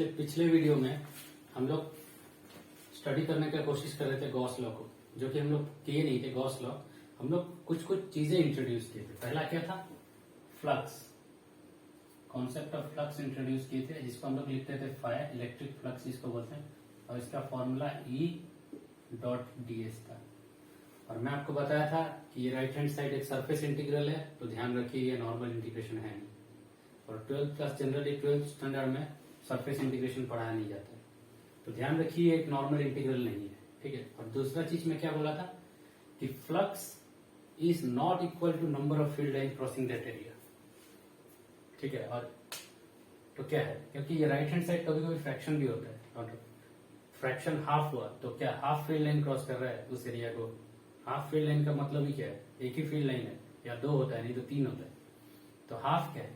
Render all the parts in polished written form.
पिछले वीडियो में हम लोग स्टडी करने का कोशिश कर रहे थे गॉस लॉ को, जो कि हम लोग किए नहीं थे। गॉस लॉ हम लोग कुछ चीजें इंट्रोड्यूस किए थे। पहला क्या था? Flux, concept of flux introduce किए थे, जिसको हम लोग लिखते थे फाई, इलेक्ट्रिक फ्लक्स जिसको बोलते हैं, और इसका फॉर्मूला E.ds था। और मैं आपको बताया था कि ये राइट हैंड साइड एक सरफेस इंटीग्रल है, तो ध्यान रखिए ये नॉर्मल इंटीग्रेशन है नहीं। और 12th class generally 12th standard में सरफेस इंटीग्रेशन पढ़ाया नहीं जाता है, तो ध्यान रखिए एक नॉर्मल इंटीग्रल नहीं है, ठीक है। और दूसरा चीज में क्या बोला था कि flux is not equal to number of field line crossing that area, ठीक है। और तो क्या है, क्योंकि ये राइट हैंड साइड कभी कभी फ्रैक्शन भी होता है, और फ्रैक्शन हाफ हुआ तो क्या हाफ फील्ड लाइन क्रॉस कर रहा है उस एरिया को। हाफ फील्ड लाइन का मतलब ही क्या है? एक ही फील्ड लाइन है, या दो होता है, नहीं तो तीन होता है। तो हाफ क्या है?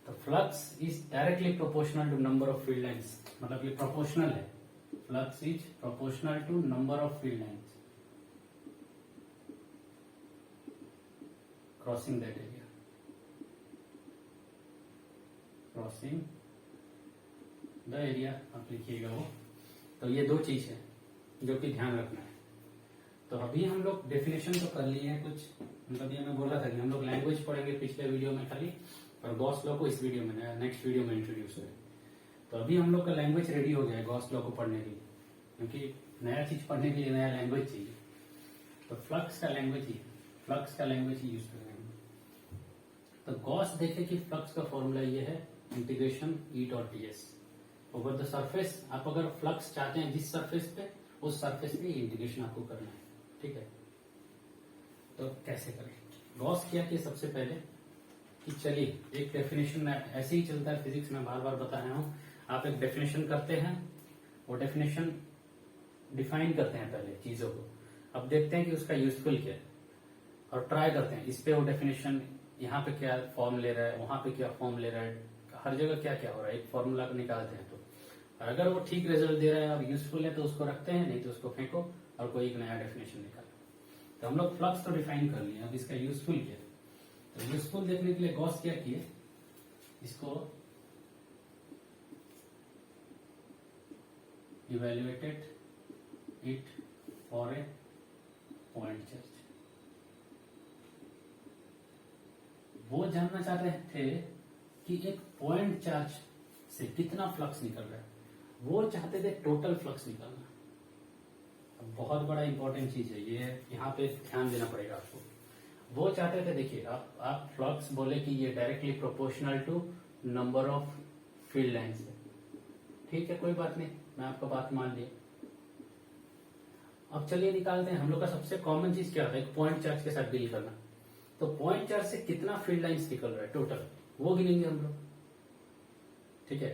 तो flux is directly proportional to number of field lines, मतलब ये प्रोपोर्शनल है। Flux is proportional to number of field lines crossing that area, crossing the area आप लिखिएगा वो। तो ये दो चीज है जो कि ध्यान रखना है। तो अभी हम लोग डेफिनेशन तो कर लिए हैं कुछ, मतलब ये मैं बोला था कि हम लोग लैंग्वेज पढ़ेंगे पिछले वीडियो में खाली, और गॉस लॉ को इस वीडियो में, नेक्स्ट वीडियो में इंट्रोड्यूस करें। तो अभी हम लोग का लैंग्वेज रेडी हो गया है गॉस लॉ को पढ़ने के लिए, क्योंकि नया चीज पढ़ने के लिए नया लैंग्वेज चाहिए। तो फ्लक्स का लैंग्वेज ही यूज करेंगे। तो गॉस देखे कि फ्लक्स का फॉर्मूला ये है integration E.ds over the surface. आप अगर फ्लक्स चाहते हैं जिस सरफेस पे, उस सरफेस पे इंटीग्रेशन आपको करना है, ठीक है। तो कैसे करें? गॉस क्या किया सबसे पहले कि चलिए एक डेफिनेशन में, ऐसे ही चलता है फिजिक्स में, बार बार बता रहा हूं, आप एक डेफिनेशन करते हैं, वो डेफिनेशन डिफाइन करते हैं पहले चीजों को, अब देखते हैं कि उसका यूजफुल क्या है, और ट्राई करते हैं इस पे वो डेफिनेशन यहाँ पे क्या फॉर्म ले रहा है, वहां पे क्या फॉर्म ले रहा है, हर जगह क्या क्या हो रहा है, एक फॉर्मूला को निकालते हैं। तो और अगर वो ठीक रिजल्ट दे रहा है और यूजफुल है तो उसको रखते हैं, नहीं तो उसको फेंको और कोई एक नया डेफिनेशन निकालो। तो हम लोग फ्लक्स तो डिफाइन कर लिए, अब इसका यूजफुल क्या है। तो यूजफुल देखने के लिए गॉस क्या किए, इसको evaluated it for a point charge. वो जानना चाहते थे कि एक पॉइंट चार्ज से कितना फ्लक्स निकल रहा है, वो चाहते थे टोटल फ्लक्स निकालना। अब बहुत बड़ा इंपॉर्टेंट चीज है ये, यहाँ पे ध्यान देना पड़ेगा आपको। वो चाहते थे, देखिए आप फ्लक्स बोले कि ये directly proportional to number of field lines है, ठीक है, कोई बात नहीं, मैं आपका बात मान लिया। अब चलिए निकालते हैं। हम लोग का सबसे कॉमन चीज क्या होता है, एक पॉइंट चार्ज के साथ डील करना। तो पॉइंट चार्ज से कितना फील्ड लाइन्स निकल रहा है टोटल, वो गिनेंगे हम लोग, ठीक है।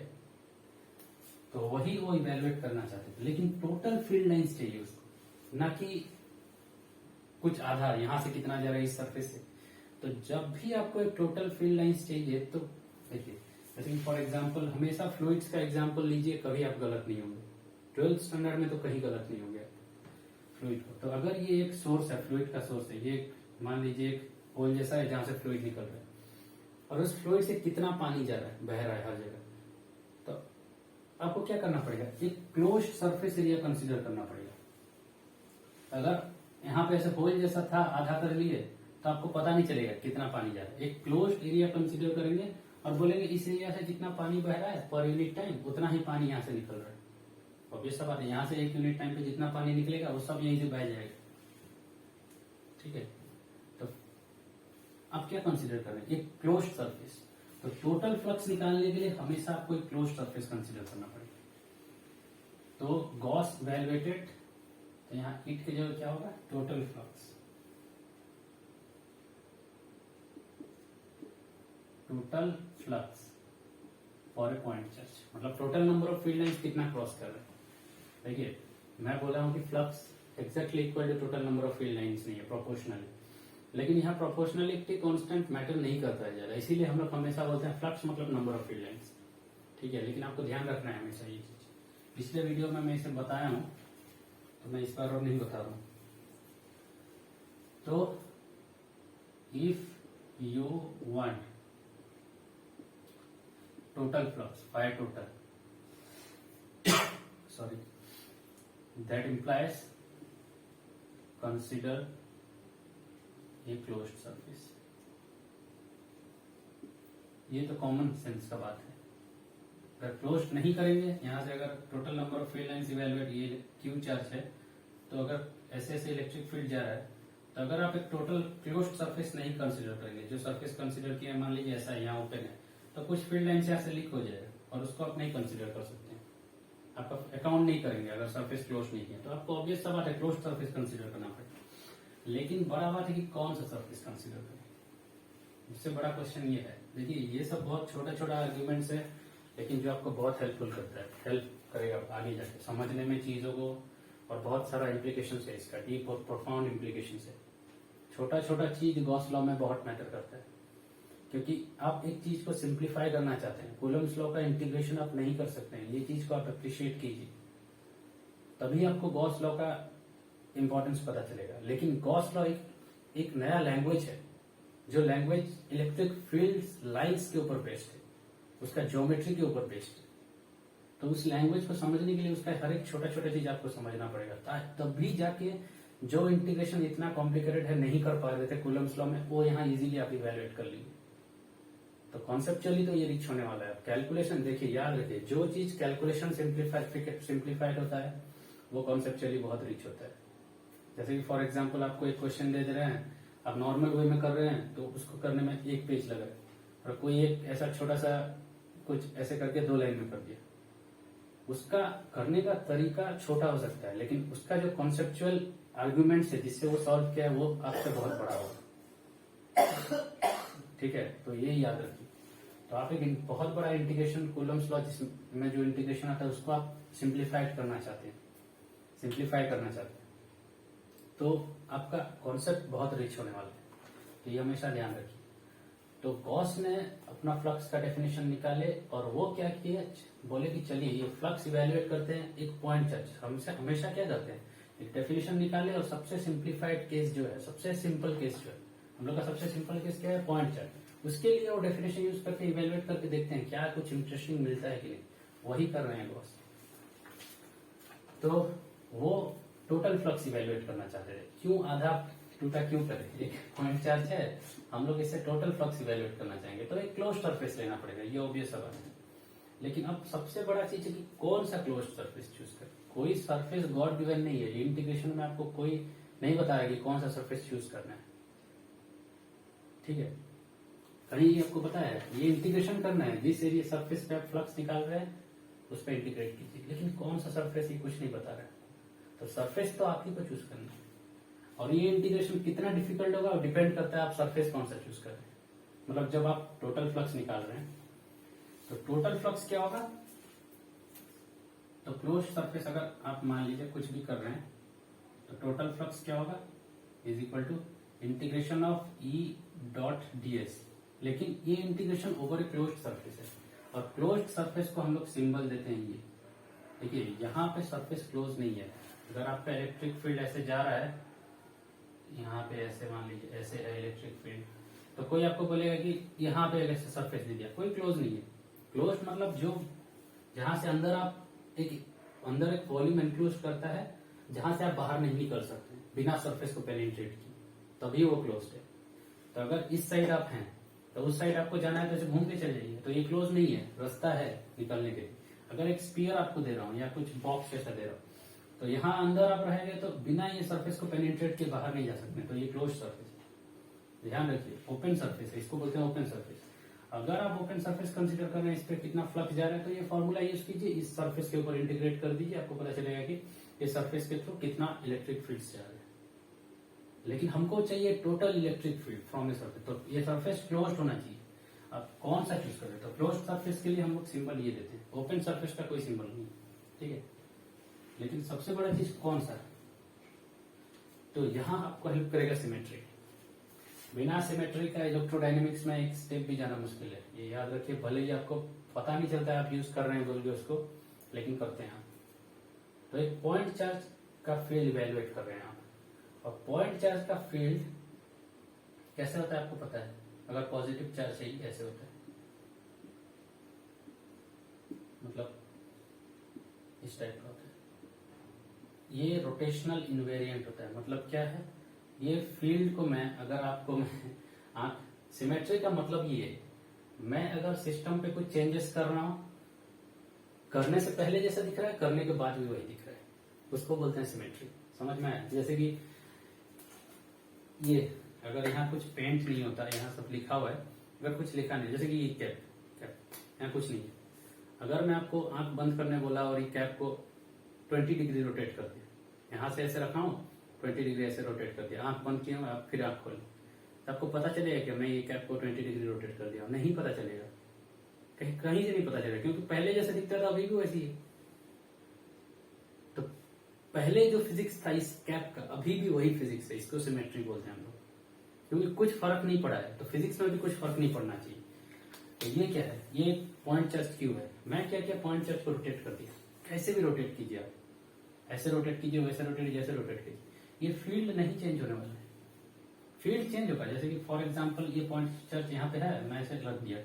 तो वही वो इवेल्युएट करना चाहते थे, लेकिन टोटल फील्ड लाइन्स चाहिए उसको, ना कि कुछ आधार यहां से कितना जा रहा है इस सरफेस से। तो जब भी आपको एक टोटल फील्ड लाइन्स चाहिए, तो देखिए जैसे फॉर एग्जांपल हमेशा फ्लूइड्स का एग्जांपल लीजिए, कभी आप गलत नहीं होंगे। 12th स्टैंडर्ड में तो कहीं गलत नहीं होंगे फ्लूइड को। तो अगर ये एक सोर्स है, फ्लूइड का सोर्स है, ये मान लीजिए एक होल जैसा है जहां से फ्लूइड निकल रहा है, और उस फ्लूइड से कितना पानी जा रहा है, बह रहा है हर जगह, तो आपको क्या करना पड़ेगा, एक क्लोज सरफेस एरिया कंसीडर करना पड़ेगा। अगर यहाँ पे ऐसे होल जैसा था, आधा कर लिए, तो आपको पता नहीं चलेगा कितना पानी जा रहा है। एक क्लोज एरिया कंसीडर करेंगे और बोलेंगे इस एरिया से जितना पानी बह रहा है पर यूनिट टाइम, उतना ही पानी यहाँ से निकल रहा है। ऑब्वियस सा बात है, यहाँ से 1 यूनिट टाइम पे जितना पानी निकलेगा वो सब यहीं से बह जाएगा, ठीक है। तो आप क्या कंसीडर कर रहे हैं, एक क्लोज सरफेस। तो टोटल फ्लक्स निकालने के लिए हमेशा आपको एक क्लोज सरफेस कंसीडर करना पड़ेगा। तो गॉस इवेल्युएटेड, तो यहाँ इट की जगह क्या होगा, total flux, total flux for a point charge, मतलब total number of field lines कितना क्रॉस कर रहे हैं। देखिए मैं बोला हूं कि flux exactly equal to total number of field lines नहीं है, प्रोपोर्शनल है। लेकिन यहाँ प्रोपोर्शनलिटी कांस्टेंट मैटर नहीं करता है ज्यादा, इसीलिए हम लोग हमेशा बोलते हैं फ्लक्स मतलब नंबर ऑफ फील्ड लाइन्स, ठीक है। लेकिन आपको ध्यान रखना है हमेशा ये चीज। पिछले वीडियो में मैं इसे बताया हूं, तो मैं इस बार और नहीं बता रहा हूं। तो if you want total flux, phi total, sorry, that implies consider a closed surface. ये तो कॉमन सेंस का बात है। अगर क्लोज्ड नहीं करेंगे, यहां से अगर total number of field lines evaluate, ये क्यू चार्ज है, तो अगर ऐसे ऐसे इलेक्ट्रिक फील्ड जा रहा है, तो अगर आप एक टोटल क्लोज्ड सरफेस नहीं कंसीडर करेंगे, जो सरफेस कंसीडर किया मान लीजिए ऐसा यहाँ ओपन है, तो कुछ फील्ड लाइन यहाँ से लीक हो जाएगा और उसको आप नहीं कंसीडर कर सकते हैं, आप अकाउंट नहीं करेंगे अगर सरफेस क्लोज नहीं है, तो आपको ऑब्वियस सा बात है क्लोज्ड सरफेस कंसीडर करना पड़ेगा। लेकिन बड़ा बात है कि कौन सा सरफेस कंसीडर करें, इससे बड़ा क्वेश्चन ये है। देखिए ये सब बहुत छोटा छोटा आर्ग्यूमेंट्स है, लेकिन जो आपको बहुत हेल्पफुल करता है, हेल्प करेगा आगे जाके समझने में चीजों को, और बहुत सारा इम्प्लीकेशन है इसका, डीप और प्रोफाउंड इम्प्लीकेशन है। छोटा छोटा चीज गॉस लॉ में बहुत मैटर करता है, क्योंकि आप एक चीज को सिंप्लीफाई करना चाहते हैं, कूलम्स लॉ का इंटीग्रेशन आप नहीं कर सकते हैं, ये चीज को आप अप्रिशिएट कीजिए, तभी आपको गॉस लॉ का इंपॉर्टेंस पता चलेगा। लेकिन गॉस लॉ एक नया लैंग्वेज है, जो लैंग्वेज इलेक्ट्रिक फील्ड लाइन्स के ऊपर बेस्ड है, उसका ज्योमेट्री के ऊपर बेस्ड है। तो उस लैंग्वेज को समझने के लिए उसका हर एक छोटा छोटा चीज आपको समझना पड़ेगा, तभी जाके जो इंटीग्रेशन इतना कॉम्प्लिकेटेड है नहीं कर पा रहे थे कूलम्स लॉ में, वो यहाँ इजीली आप इवेलुएट कर लेंगे। तो कॉन्सेप्चुअली तो ये रिच होने वाला है। कैलकुलेशन देखिए, याद रखिए, जो चीज कैलकुलेशन सिंप्लीफाइड होता है वो कॉन्सेप्चुअली बहुत रिच होता है। जैसे कि फॉर एग्जाम्पल आपको एक क्वेश्चन दे रहे हैं, आप नॉर्मल वे में कर रहे हैं, तो उसको करने में एक पेज लगा, और कोई एक ऐसा छोटा सा कुछ ऐसे करके 2 लाइन में कर दिया। उसका करने का तरीका छोटा हो सकता है, लेकिन उसका जो कॉन्सेप्चुअल आर्ग्यूमेंट है जिससे वो सॉल्व किया है, वो आपसे बहुत बड़ा होगा। ठीक है, तो ये याद रखिए। तो आप एक बहुत बड़ा इंटीग्रेशन कूलम्स लॉ जिसमें जो इंटीग्रेशन आता है उसको आप सिंप्लीफाइड करना चाहते हैं, सिंप्लीफाई करना चाहते हैं, तो आपका कॉन्सेप्ट बहुत रिच होने वाला है, तो ये हमेशा ध्यान रखिए। तो गॉस ने अपना फ्लक्स का डेफिनेशन निकाले, और वो क्या किए, बोले कि चलिए ये फ्लक्स इवेल्युएट करते हैं एक पॉइंट चार्ज। हमसे हमेशा क्या करते हैं, एक डेफिनेशन निकाले और सबसे सिंप्लीफाइड केस जो है, सबसे सिंपल केस जो है, हम लोग का सबसे सिंपल केस क्या है, पॉइंट चार्ज। उसके लिए वो डेफिनेशन यूज करके इवेल्युएट करके देखते हैं क्या कुछ इंटरेस्टिंग मिलता है कि नहीं, वही कर रहे हैं गॉस। तो वो टोटल फ्लक्स इवेल्युएट करना चाहते थे। क्यों आधा टूटा क्यों करें, एक पॉइंट चार्ज है, हम लोग इसे टोटल फ्लक्स इवेल्युएट करना चाहेंगे, तो एक क्लोज सरफेस लेना पड़ेगा, ये ऑब्वियस बात है। लेकिन अब सबसे बड़ा चीज है कि कौन सा क्लोज सरफेस चूज करें। कोई सरफेस गॉड गिवन नहीं है, इंटीग्रेशन में आपको कोई नहीं बताया कि कौन सा सरफेस चूज करना है। ठीक है, कहीं ये आपको पता है, ये इंटीग्रेशन करना है, जिस एरिया सरफेस पे आप फ्लक्स निकाल रहे हैं उस पर इंटीग्रेट कीजिए, लेकिन कौन सा सरफेस ये कुछ नहीं बता रहा है। तो सरफेस तो आप ही को चूज करना है, और ये इंटीग्रेशन कितना डिफिकल्ट होगा डिपेंड करता है आप सरफेस कौन सा चूज कर रहे हैं। मतलब जब आप टोटल फ्लक्स निकाल रहे हैं, तो टोटल फ्लक्स क्या होगा, तो क्लोज सरफेस अगर आप मान लीजिए कुछ भी कर रहे हैं, तो टोटल फ्लक्स क्या होगा, is equal to integration of E dot ds। लेकिन ये integration over a closed surface है, और क्लोज्ड सरफेस को हम लोग सिंबल देते हैं ये। देखिए यहाँ पे सरफेस क्लोज नहीं है, अगर आपका इलेक्ट्रिक फील्ड ऐसे जा रहा है, यहाँ पे ऐसे मान लीजिए ऐसे है इलेक्ट्रिक फील्ड, तो कोई आपको बोलेगा कि यहाँ पे ऐसे सरफेस दे दिया, कोई क्लोज नहीं है। क्लोज मतलब जो जहां से अंदर एक वॉल्यूम इंक्लूज करता है, जहां से आप बाहर नहीं निकल सकते बिना सरफेस को पेनिट्रेट किए, तभी वो क्लोज है। तो अगर इस साइड आप हैं, तो उस साइड आपको जाना है तो ऐसे घूम के चले जाइए, तो ये क्लोज नहीं है, रास्ता है निकलने के लिए। अगर एक स्पीयर आपको दे रहा हूँ या कुछ बॉक्स जैसा दे रहा हूँ, तो यहाँ अंदर आप रहेंगे तो बिना ये सरफेस को पेनिट्रेट के बाहर नहीं जा सकते, तो ये क्लोज सरफेस है। ध्यान रखिए, ओपन सरफेस है, इसको बोलते हैं ओपन सरफेस। अगर आप ओपन सरफेस कंसीडर कर रहे हैं, इस पे कितना फ्लक्स जा रहा है, तो ये फॉर्मूला यूज कीजिए, इस सरफेस के ऊपर इंटीग्रेट कर दीजिए, आपको पता चलेगा कि इस सरफेस के थ्रू कितना इलेक्ट्रिक फील्ड जा रहा है। लेकिन हमको चाहिए total electric field from a surface, तो ये सरफेस क्लोज्ड होना चाहिए। अब कौन सा चूज करें, तो क्लोज्ड सरफेस के लिए हम लोग सिंबल ये देते हैं, ओपन सरफेस का कोई सिंबल नहीं। ठीक है, लेकिन सबसे बड़ा चीज कौन सा है, तो यहां आपको हेल्प करेगा सिमेट्री। बिना सिमेट्री का इलेक्ट्रोडायनेमिक्स में एक स्टेप भी जाना मुश्किल है, ये याद रखिए। भले ही आपको पता नहीं चलता है आप यूज कर रहे हैं बोल के उसको, लेकिन करते हैं आप। तो एक पॉइंट चार्ज का फील्ड इवेल्युएट कर रहे हैं आप, और पॉइंट चार्ज का फील्ड कैसे होता है आपको पता है, अगर पॉजिटिव चार्ज है कैसे होता है, मतलब इस टाइप का होता है। ये रोटेशनल इनवेरिएंट होता है। मतलब क्या है, ये फील्ड को मैं अगर आपको मैं सिमेट्री का मतलब ये है, मैं अगर सिस्टम पे कुछ चेंजेस कर रहा हूं, करने से पहले जैसा दिख रहा है करने के बाद भी वही दिख रहा है, उसको बोलते हैं सिमेट्री। समझ में आया? जैसे कि ये अगर यहाँ कुछ पेंट नहीं होता, यहाँ सब लिखा हुआ है, अगर कुछ लिखा नहीं, जैसे कि ये कैप कैप यहाँ कुछ नहीं है, अगर मैं आपको आंख बंद करने बोला और ये कैप को 20 डिग्री रोटेट कर दिया, यहाँ से ऐसे रखा हूँ 20 डिग्री ऐसे रोटेट कर दिया, आंख बंद किया हूँ, आप फिर आंख खोली, तो आपको पता चलेगा कि मैं ये कैप को 20 डिग्री रोटेट कर दिया? नहीं पता चलेगा, कहीं कहीं से नहीं पता चलेगा, क्योंकि पहले जैसे दिखता था अभी भी वैसी है। तो पहले जो फिजिक्स था इस कैप का अभी भी वही फिजिक्स है, इसको सिमेट्री बोलते हैं हम लोग, क्योंकि कुछ फर्क नहीं पड़ा है। तो फिजिक्स में भी कुछ फर्क नहीं पड़ना चाहिए। तो ये क्या है, ये पॉइंट चार्ज क्यों है, मैं क्या क्या पॉइंट चार्ज को रोटेट कर दिया, कैसे भी रोटेट कीजिए आप, ऐसे रोटेट कीजिए, वैसे रोटेट, जैसे रोटेट कीजिए, ये फील्ड नहीं चेंज होने वाला है। फील्ड चेंज होगा, जैसे कि फॉर एग्जांपल ये पॉइंट चार्ज यहाँ पे है, मैं ऐसे रख दिया,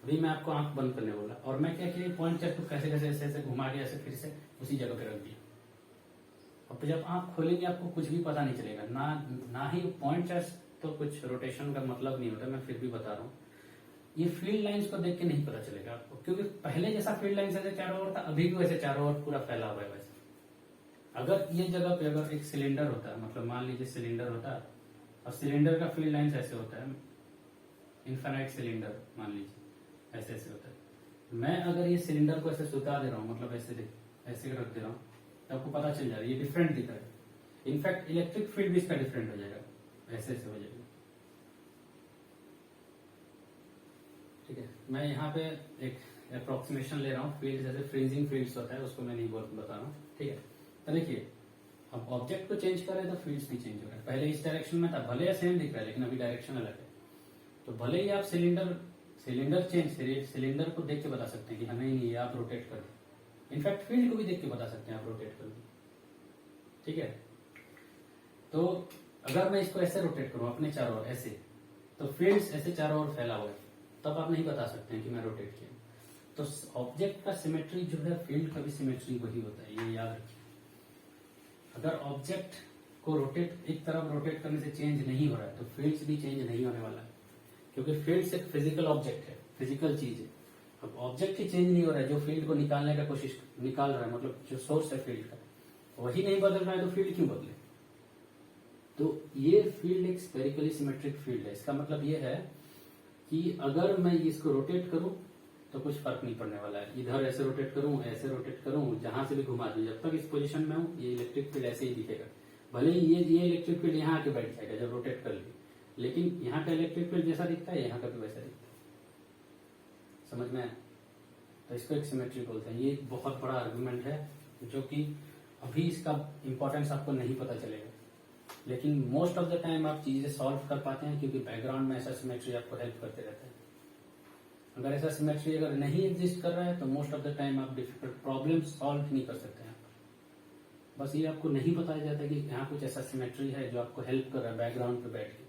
अभी मैं आपको आंख बंद करने बोला और मैं क्या किया, पॉइंट चार्ज को कैसे कैसे ऐसे ऐसे घुमा के ऐसे फिर से उसी जगह पे रख दिया। अब जब आंख खोलेंगे आपको कुछ भी पता नहीं चलेगा, ना ही पॉइंट चार्ज तो कुछ रोटेशन का मतलब नहीं होता, मैं फिर भी बता रहा हूँ। ये फील्ड लाइंस को देख के नहीं पता चलेगा आपको, क्योंकि पहले जैसा फील्ड लाइंस ऐसे चारों ओर था, अभी भी वैसे चारों ओर पूरा फैला हुआ है वैसे। अगर ये जगह पे अगर एक सिलेंडर होता, मतलब मान लीजिए सिलेंडर होता और सिलेंडर का फील्ड लाइंस ऐसे होता है, इन्फिनाइट सिलेंडर मान लीजिए ऐसे ऐसे होता है, मैं अगर ये सिलेंडर को ऐसे सुता दे रहा हूँ, मतलब ऐसे ऐसे रख दे रहा हूँ, तो आपको पता चल जाएगा ये डिफरेंट दिख रहा है। इनफैक्ट इलेक्ट्रिक फील्ड भी इसका डिफरेंट हो जाएगा, ऐसे ऐसे हो जाएगा। ठीक है, मैं यहाँ पे एक अप्रोक्सीमेशन ले रहा हूँ, फील्ड जैसे फ्रीजिंग फील्ड्स होता है उसको मैं नहीं बता रहा हूँ। ठीक है, तो देखिए अब ऑब्जेक्ट को चेंज कर रहे हैं तो फील्ड्स भी चेंज हो रहा है। पहले इस डायरेक्शन में था, भले सेम दिख रहा है लेकिन अभी डायरेक्शन अलग है। तो भले ही आप सिलेंडर चेंज, सिलेंडर को देख के बता सकते हैं कि हमें नहीं, आप रोटेट कर दें। इनफैक्ट फील्ड को भी देख के बता सकते हैं आप रोटेट कर दें। ठीक है, तो अगर मैं इसको ऐसे रोटेट करूं अपने चारों ओर ऐसे, तो फील्ड्स ऐसे चारों ओर फैला हुआ है, तब आप नहीं बता सकते हैं कि मैं रोटेट किया। तो ऑब्जेक्ट का सिमेट्री जो है, फील्ड का भी सिमेट्री वही होता है, ये याद रखिए। अगर ऑब्जेक्ट को रोटेट एक तरफ रोटेट करने से चेंज नहीं हो रहा है तो फील्ड्स भी चेंज नहीं होने वाला है, क्योंकि फील्ड्स एक फिजिकल ऑब्जेक्ट है, फिजिकल चीज है। अब ऑब्जेक्ट ही चेंज नहीं हो रहा है, जो फील्ड को निकालने का कोशिश निकाल रहा है, मतलब जो सोर्स है फील्ड का वही नहीं बदल रहा है, तो फील्ड क्यों बदले। तो ये फील्ड एक स्फेरिकली सिमेट्रिक फील्ड है। इसका मतलब ये है कि अगर मैं इसको रोटेट करूं तो कुछ फर्क नहीं पड़ने वाला है, इधर ऐसे रोटेट करूं, ऐसे रोटेट करूं, जहां से भी घुमा दूं, जब तक इस पोजीशन में हूं ये इलेक्ट्रिक फील्ड ऐसे ही दिखेगा। भले ही ये इलेक्ट्रिक फील्ड यहाँ आके बैठ जाएगा जब रोटेट कर ली, लेकिन यहाँ का इलेक्ट्रिक फील्ड जैसा दिखता है यहाँ का भी वैसा दिखता है। समझ में आया? तो इसको एक सिमेट्री बोलते हैं। ये बहुत बड़ा आर्गुमेंट है जो कि अभी इसका इंपॉर्टेंस आपको नहीं पता चलेगा, लेकिन मोस्ट ऑफ द टाइम आप चीजें सॉल्व कर पाते हैं, क्योंकि बैकग्राउंड में ऐसा सिमेट्री आपको हेल्प करते रहता है। अगर ऐसा सिमेट्री अगर नहीं एग्जिस्ट कर रहा है तो मोस्ट ऑफ द टाइम आप डिफिकल्ट प्रॉब्लम सॉल्व नहीं कर सकते हैं। बस ये आपको नहीं बताया जाता कि यहाँ कुछ ऐसा सिमेट्री है जो आपको हेल्प कर रहा है बैकग्राउंड पे बैठ के।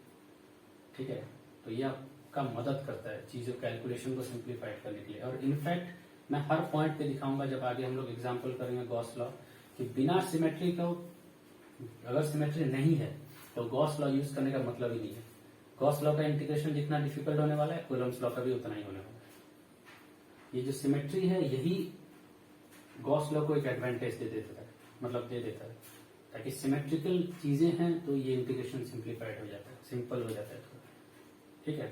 ठीक है, तो ये आपका मदद करता है चीजों कैलकुलेशन को सिंप्लीफाइड करने के लिए। और इनफैक्ट मैं हर पॉइंट पे दिखाऊंगा जब आगे हम लोग एग्जाम्पल करेंगे गॉस लॉ, कि बिना सिमेट्री का, अगर सिमेट्री नहीं है तो गॉस लॉ यूज करने का मतलब ही नहीं है। गॉस लॉ का इंटीग्रेशन जितना डिफिकल्ट होने वाला है, कूलम्स लॉ का भी उतना ही होने वाला है। ये जो सिमेट्री है यही गॉस लॉ को एक एडवांटेज दे देता है, मतलब दे देता है, ताकि सिमेट्रिकल चीजें हैं तो ये इंटीग्रेशन सिंप्लीफाइड हो जाता है, सिंपल हो जाता है थोड़ा। ठीक है,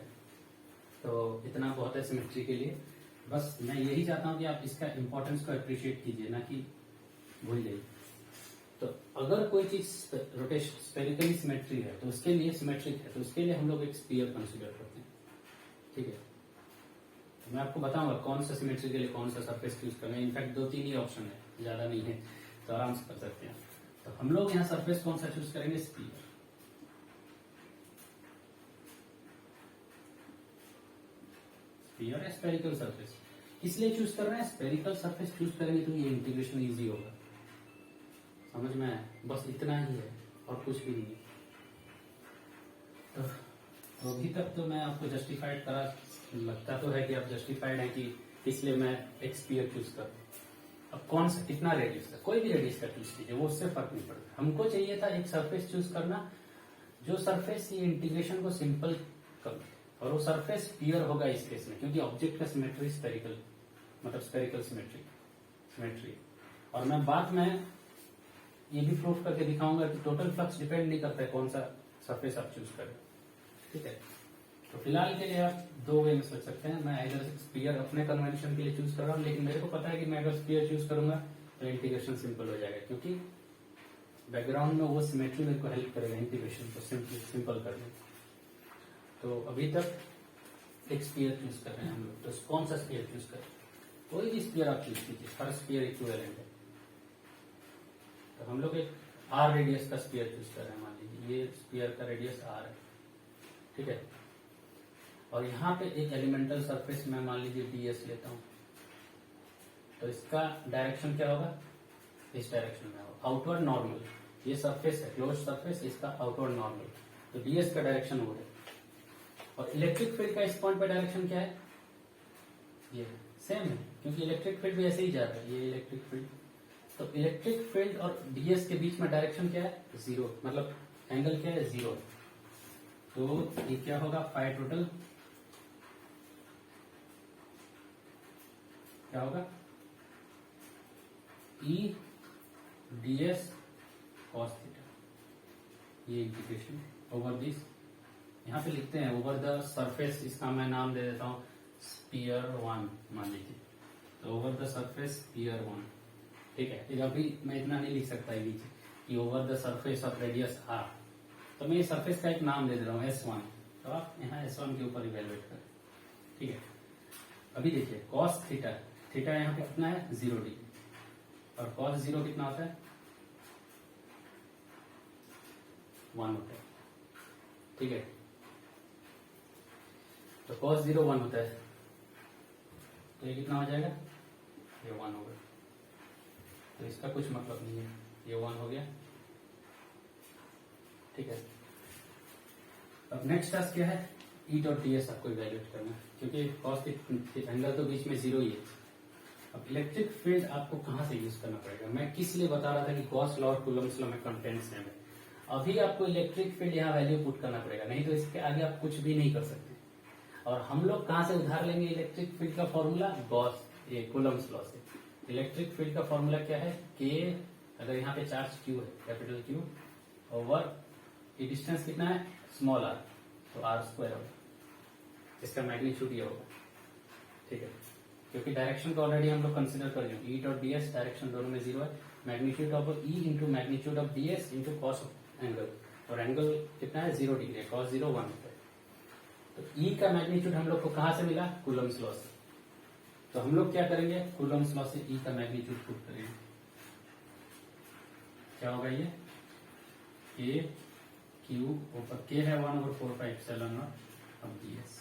तो इतना बहुत है सिमेट्री के लिए। बस मैं यही चाहता हूं कि आप इसका इंपॉर्टेंस को अप्रिशिएट कीजिए, ना कि भूल जाइए। तो अगर कोई चीज रोटेशन स्फेरिकली सिमेट्री है तो उसके लिए सिमेट्रिक है, तो उसके लिए हम लोग एक स्फीयर कंसीडर करते हैं। ठीक है, तो मैं आपको बताऊंगा कौन सा सिमेट्री के लिए कौन सा सरफेस यूज करना है। इनफैक्ट 2-3 ही ऑप्शन है, ज्यादा नहीं है, तो आराम से कर सकते हैं। तो हम लोग यहाँ सरफेस कौन सा चूज करेंगे, स्फीयर। स्फीयर या स्फेरिकल सरफेस, इसलिए चूज कर रहे हैं, स्फेरिकल सरफेस चूज करेंगे तो ये इंटीग्रेशन इजी होगा। समझ में आया? बस इतना ही है और कुछ भी नहीं है। तो अभी तक तो मैं आपको जस्टिफाइड करा, लगता तो है कि आप जस्टिफाइड है कि इसलिए मैं एक स्फीयर चूज कर। अब कौन सा कितना रेडियस का, कोई भी रेडियस का चूज कीजिए, वो उससे फर्क नहीं पड़ता। हमको चाहिए था एक सरफेस चूज करना जो सरफेस ये इंटीग्रेशन को सिंपल कर, और वो सरफेस स्फीयर होगा इस केस में, क्योंकि ऑब्जेक्ट का सिमेट्री स्फेरिकल, मतलब स्फेरिकल सिमेट्री। और मैं बाद में ये भी प्रूफ करके दिखाऊंगा कि टोटल फ्लक्स डिपेंड नहीं करता है कौन सा सरफेस आप चूज करें, ठीक है। तो फिलहाल के लिए आप दो वे में सोच सकते हैं। मैं इधर स्फीयर अपने कन्वेंशन के लिए चूज कर रहा हूँ, लेकिन मेरे को पता है कि मैं अगर स्फीयर चूज करूंगा तो इंटीग्रेशन सिंपल हो जाएगा, क्योंकि बैकग्राउंड में वो सिमेट्री मेरे को हेल्प करेगा इंटीग्रेशन को सिंपल करने। तो अभी तक एक स्फीयर चूज कर रहे हैं हम लोग, तो कौन सा स्फीयर चूज करें? कोई भी स्फीयर आप चूज कीजिए, हर स्फीयर इक्विवेलेंट है। तो हम लोग एक आर रेडियस का स्फीयर चूज कर रहे हैं। मान लीजिए ये स्फीयर का रेडियस आर है, ठीक है। और यहाँ पे एक एलिमेंटल सरफेस में मान लीजिए ds लेता हूं, तो इसका डायरेक्शन क्या होगा? इस डायरेक्शन में होगा, आउटवर्ड नॉर्मल। ये सरफेस है क्लोज सरफेस, इसका आउटवर्ड नॉर्मल, तो ds का डायरेक्शन वो है। और इलेक्ट्रिक फील्ड का इस पॉइंट पे डायरेक्शन क्या है? ये सेम है, क्योंकि इलेक्ट्रिक फील्ड भी ऐसे ही जा रहा है, ये इलेक्ट्रिक फील्ड। तो इलेक्ट्रिक फील्ड और ds के बीच में डायरेक्शन क्या है? जीरो, मतलब एंगल क्या है? जीरो। तो ये क्या होगा? फाई टोटल क्या होगा? E ds cos थीटा, ये इंटीग्रेशन ओवर दिस, यहाँ पे लिखते हैं ओवर द सरफेस, इसका मैं नाम दे देता हूँ स्पीयर 1 मान लीजिए। तो ओवर द सरफेस स्पीयर 1, ठीक है। फिर अभी मैं इतना नहीं लिख सकता है नीचे कि over the surface of radius r, तो मैं इस सरफेस का एक नाम दे रहा हूँ S1, तो आप यहाँ S1 के ऊपर इवेलुएट करें, ठीक है। अभी देखिए cos थीटा, थीटा यहाँ पे कितना है? 0 डिग्री, और cos 0 कितना होता है? 1 होता है, ठीक है। तो cos 0 1 होता है, तो ये कितना हो जाएगा? ये 1 होगा, तो इसका कुछ मतलब नहीं है, ये 1 हो गया, ठीक है। अब नेक्स्ट टास्क क्या है? ई डॉट डी एस आपको इवेल्युएट करना है, क्योंकि कॉस एंगल तो बीच में जीरो ही है। अब इलेक्ट्रिक फील्ड आपको कहां से यूज करना पड़ेगा? मैं किस लिए बता रहा था कि गॉस लॉ और कूलम्स लॉ में कंटेंट सेम है। अभी आपको इलेक्ट्रिक फील्ड यहाँ वैल्यू पुट करना पड़ेगा, नहीं तो इसके आगे आप कुछ भी नहीं कर सकते। और हम लोग कहां से उधार लेंगे इलेक्ट्रिक फील्ड का फॉर्मूला? गॉस ये कूलम्स लॉ से। इलेक्ट्रिक फील्ड का फॉर्मूला क्या है? के, अगर यहाँ पे चार्ज क्यू है, कैपिटल क्यू, ओवर ये डिस्टेंस कितना है? स्मॉल आर, तो आर स्क्वायर होगा, इसका मैग्नीट्यूड ये होगा, ठीक है। क्योंकि डायरेक्शन को ऑलरेडी हम लोग कंसिडर कर रहे हैं, ई डॉट डी एस डायरेक्शन दोनों में जीरो है, magnitude of E into magnitude of D S into cos of angle, और एंगल कितना है? 0 डिग्री है, कॉस 0 1 होता है। तो ई का मैग्नीट्यूड हम लोग को कहां से मिला? कूलम्स लॉ से। तो हम लोग क्या करेंगे? कूलम्स लॉ से ई का मैग्नीट्यूड पुट करेंगे, क्या होगा? ये के क्यू ऊपर के है 1/4πε0 अब डी एस,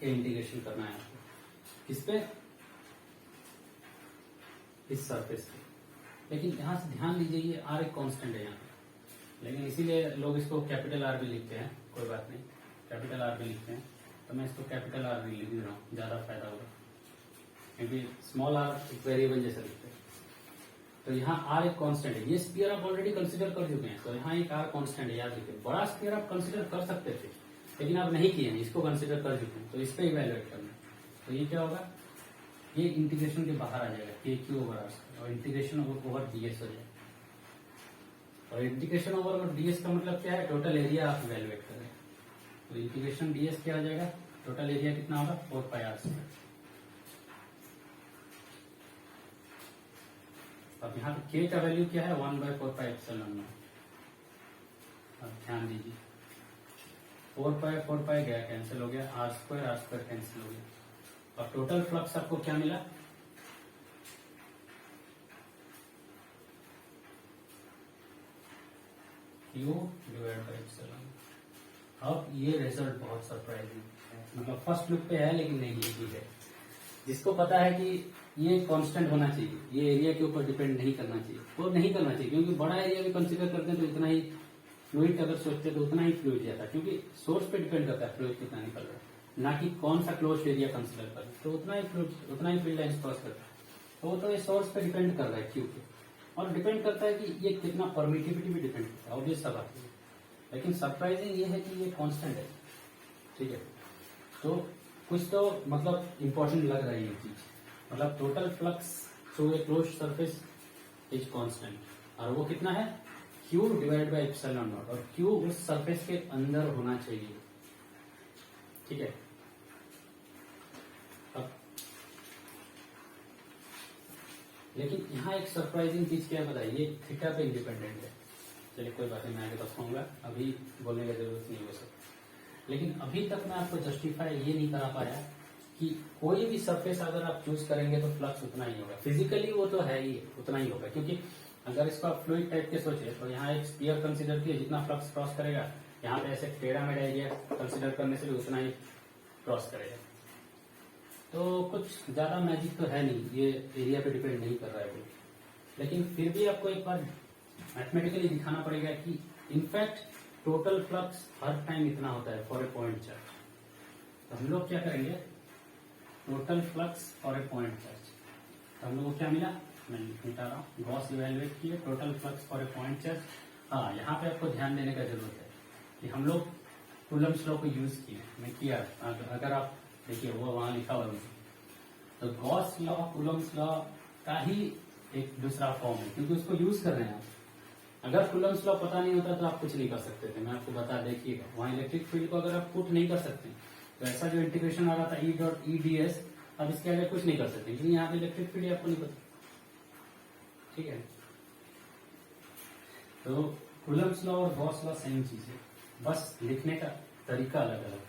इंटीग्रेशन करना है आपको किस पे? इस सरफेस पे। लेकिन यहां से ध्यान दीजिए ये आर एक कांस्टेंट है यहाँ पे, लेकिन इसीलिए लोग इसको कैपिटल आर भी लिखते हैं, कोई बात नहीं, कैपिटल आर भी लिखते हैं, तो मैं इसको कैपिटल आर भी लिख रहा हूँ, ज्यादा फायदा होगा, क्योंकि स्मॉल आर एक वेरिएबल जैसा लिखते हैं। तो यहाँ आर एक कांस्टेंट है, ये स्फीयर आप ऑलरेडी कंसिडर कर चुके हैं, तो यहाँ एक आर कांस्टेंट है, याद रखिए। बड़ा स्फीयर आप कंसिडर कर सकते थे, लेकिन आप नहीं किए हैं, इसको कंसिडर कर चुके हैं, तो इस पे इवैल्यूएट करना है। तो ये क्या होगा? ये इंटीग्रेशन के बाहर आ जाएगा, के क्यू ओवर आर, और इंटीग्रेशन ओवर डीएस हो जाएगा। और इंटीग्रेशन ओवर डीएस का मतलब क्या है? टोटल एरिया आप इवैल्यूएट कर रहे हैं, तो इंटीग्रेशन डीएस क्या आ जाएगा? टोटल एरिया कितना होगा? 4πr²। अब यहाँ पे के का वैल्यू क्या है? 1/4πε0। अब ध्यान दीजिए, 4π गया, कैंसिल हो गया, r² कैंसिल हो गया, और टोटल फ्लक्स आपको क्या मिला? Q/ε। अब ये रिजल्ट बहुत सरप्राइजिंग है, मतलब फर्स्ट लुक पे है, लेकिन नहीं ये भी है। जिसको पता है कि ये कांस्टेंट होना चाहिए, ये एरिया के ऊपर डिपेंड नहीं करना चाहिए, वो नहीं करना चाहिए, क्योंकि बड़ा एरिया भी कंसिडर करते हैं तो इतना ही फ्लूइड अगर सोचते तो उतना ही फ्लूइड जाता है, क्योंकि सोर्स पे डिपेंड करता है फ्लूइड कितना निकल रहा है, ना कि कौन सा क्लोज एरिया कंसिडर करें, तो उतना ही फील्ड लाइंस क्रॉस करता है। तो वो तो ये सोर्स पे डिपेंड कर रहा है क्यू पे, और डिपेंड करता है कि ये कितना परमिटिविटी भी डिपेंड करता है, ऑब्वियस सा बात है। लेकिन सरप्राइजिंग ये है कि ये कांस्टेंट है, ठीक है। तो कुछ तो मतलब इंपॉर्टेंट लग रहा है ये चीज, मतलब total flux through A closed surface is constant, और वो कितना है, Q divide by epsilon not, और Q उस सरफेस के अंदर होना चाहिए, ठीक है। अब लेकिन यहाँ एक सरप्राइजिंग चीज क्या बताइए, ये थीटा पे इंडिपेंडेंट है। चलिए कोई बात नहीं, मैं आगे बताऊंगा, अभी बोलने की जरूरत नहीं हो सकती। लेकिन अभी तक मैं आपको जस्टिफाई ये नहीं करा पाया कि कोई भी सरफेस अगर आप चूज करेंगे तो फ्लक्स उतना ही होगा, फिजिकली वो तो है ही, उतना ही होगा। क्योंकि अगर इसको आप फ्लूइड टाइप के सोचे तो यहाँ एक स्पीयर कंसीडर किए, जितना फ्लक्स क्रॉस करेगा, यहाँ पे ऐसे टेढ़ा मेढ़ा एरिया कंसीडर करने से भी उतना ही क्रॉस करेगा। तो कुछ ज्यादा मैजिक तो है नहीं, ये एरिया पे डिपेंड नहीं कर रहा है कोई। लेकिन फिर भी आपको एक बार मैथमेटिकली दिखाना पड़ेगा कि इनफैक्ट टोटल फ्लक्स हर टाइम इतना होता है फॉर ए पॉइंट चार्ज। तो हम लोग क्या करेंगे, total flux for a point charge, तो हम लोग को क्या मिला, मैं मिटा रहा हूँ, गॉस इवेल्युएट किए total flux for a point charge. हाँ, यहाँ पे आपको ध्यान देने का जरूरत है कि हम लोग कूलम्स लॉ को यूज किए, मैं किया, अगर आप देखिए वो वहां लिखा हुआ है। तो गॉस लॉ कूलम्स लॉ का ही एक दूसरा फॉर्म है, क्योंकि उसको यूज कर रहे हैं आप। अगर कूलम्स लॉ पता नहीं होता तो आप कुछ नहीं कर सकते थे, मैं आपको बता देखिएगा, वहां इलेक्ट्रिक फील्ड को अगर आप पुट नहीं कर सकते तो ऐसा जो इंटीग्रेशन आ रहा था E.E.ds, अब इसके आगे कुछ नहीं कर सकते, क्योंकि यहाँ पे इलेक्ट्रिक फील्ड आपको नहीं पता, ठीक है। तो कूलम्स लॉ और गॉस लॉ सेम चीज है, बस लिखने का तरीका अलग अलग,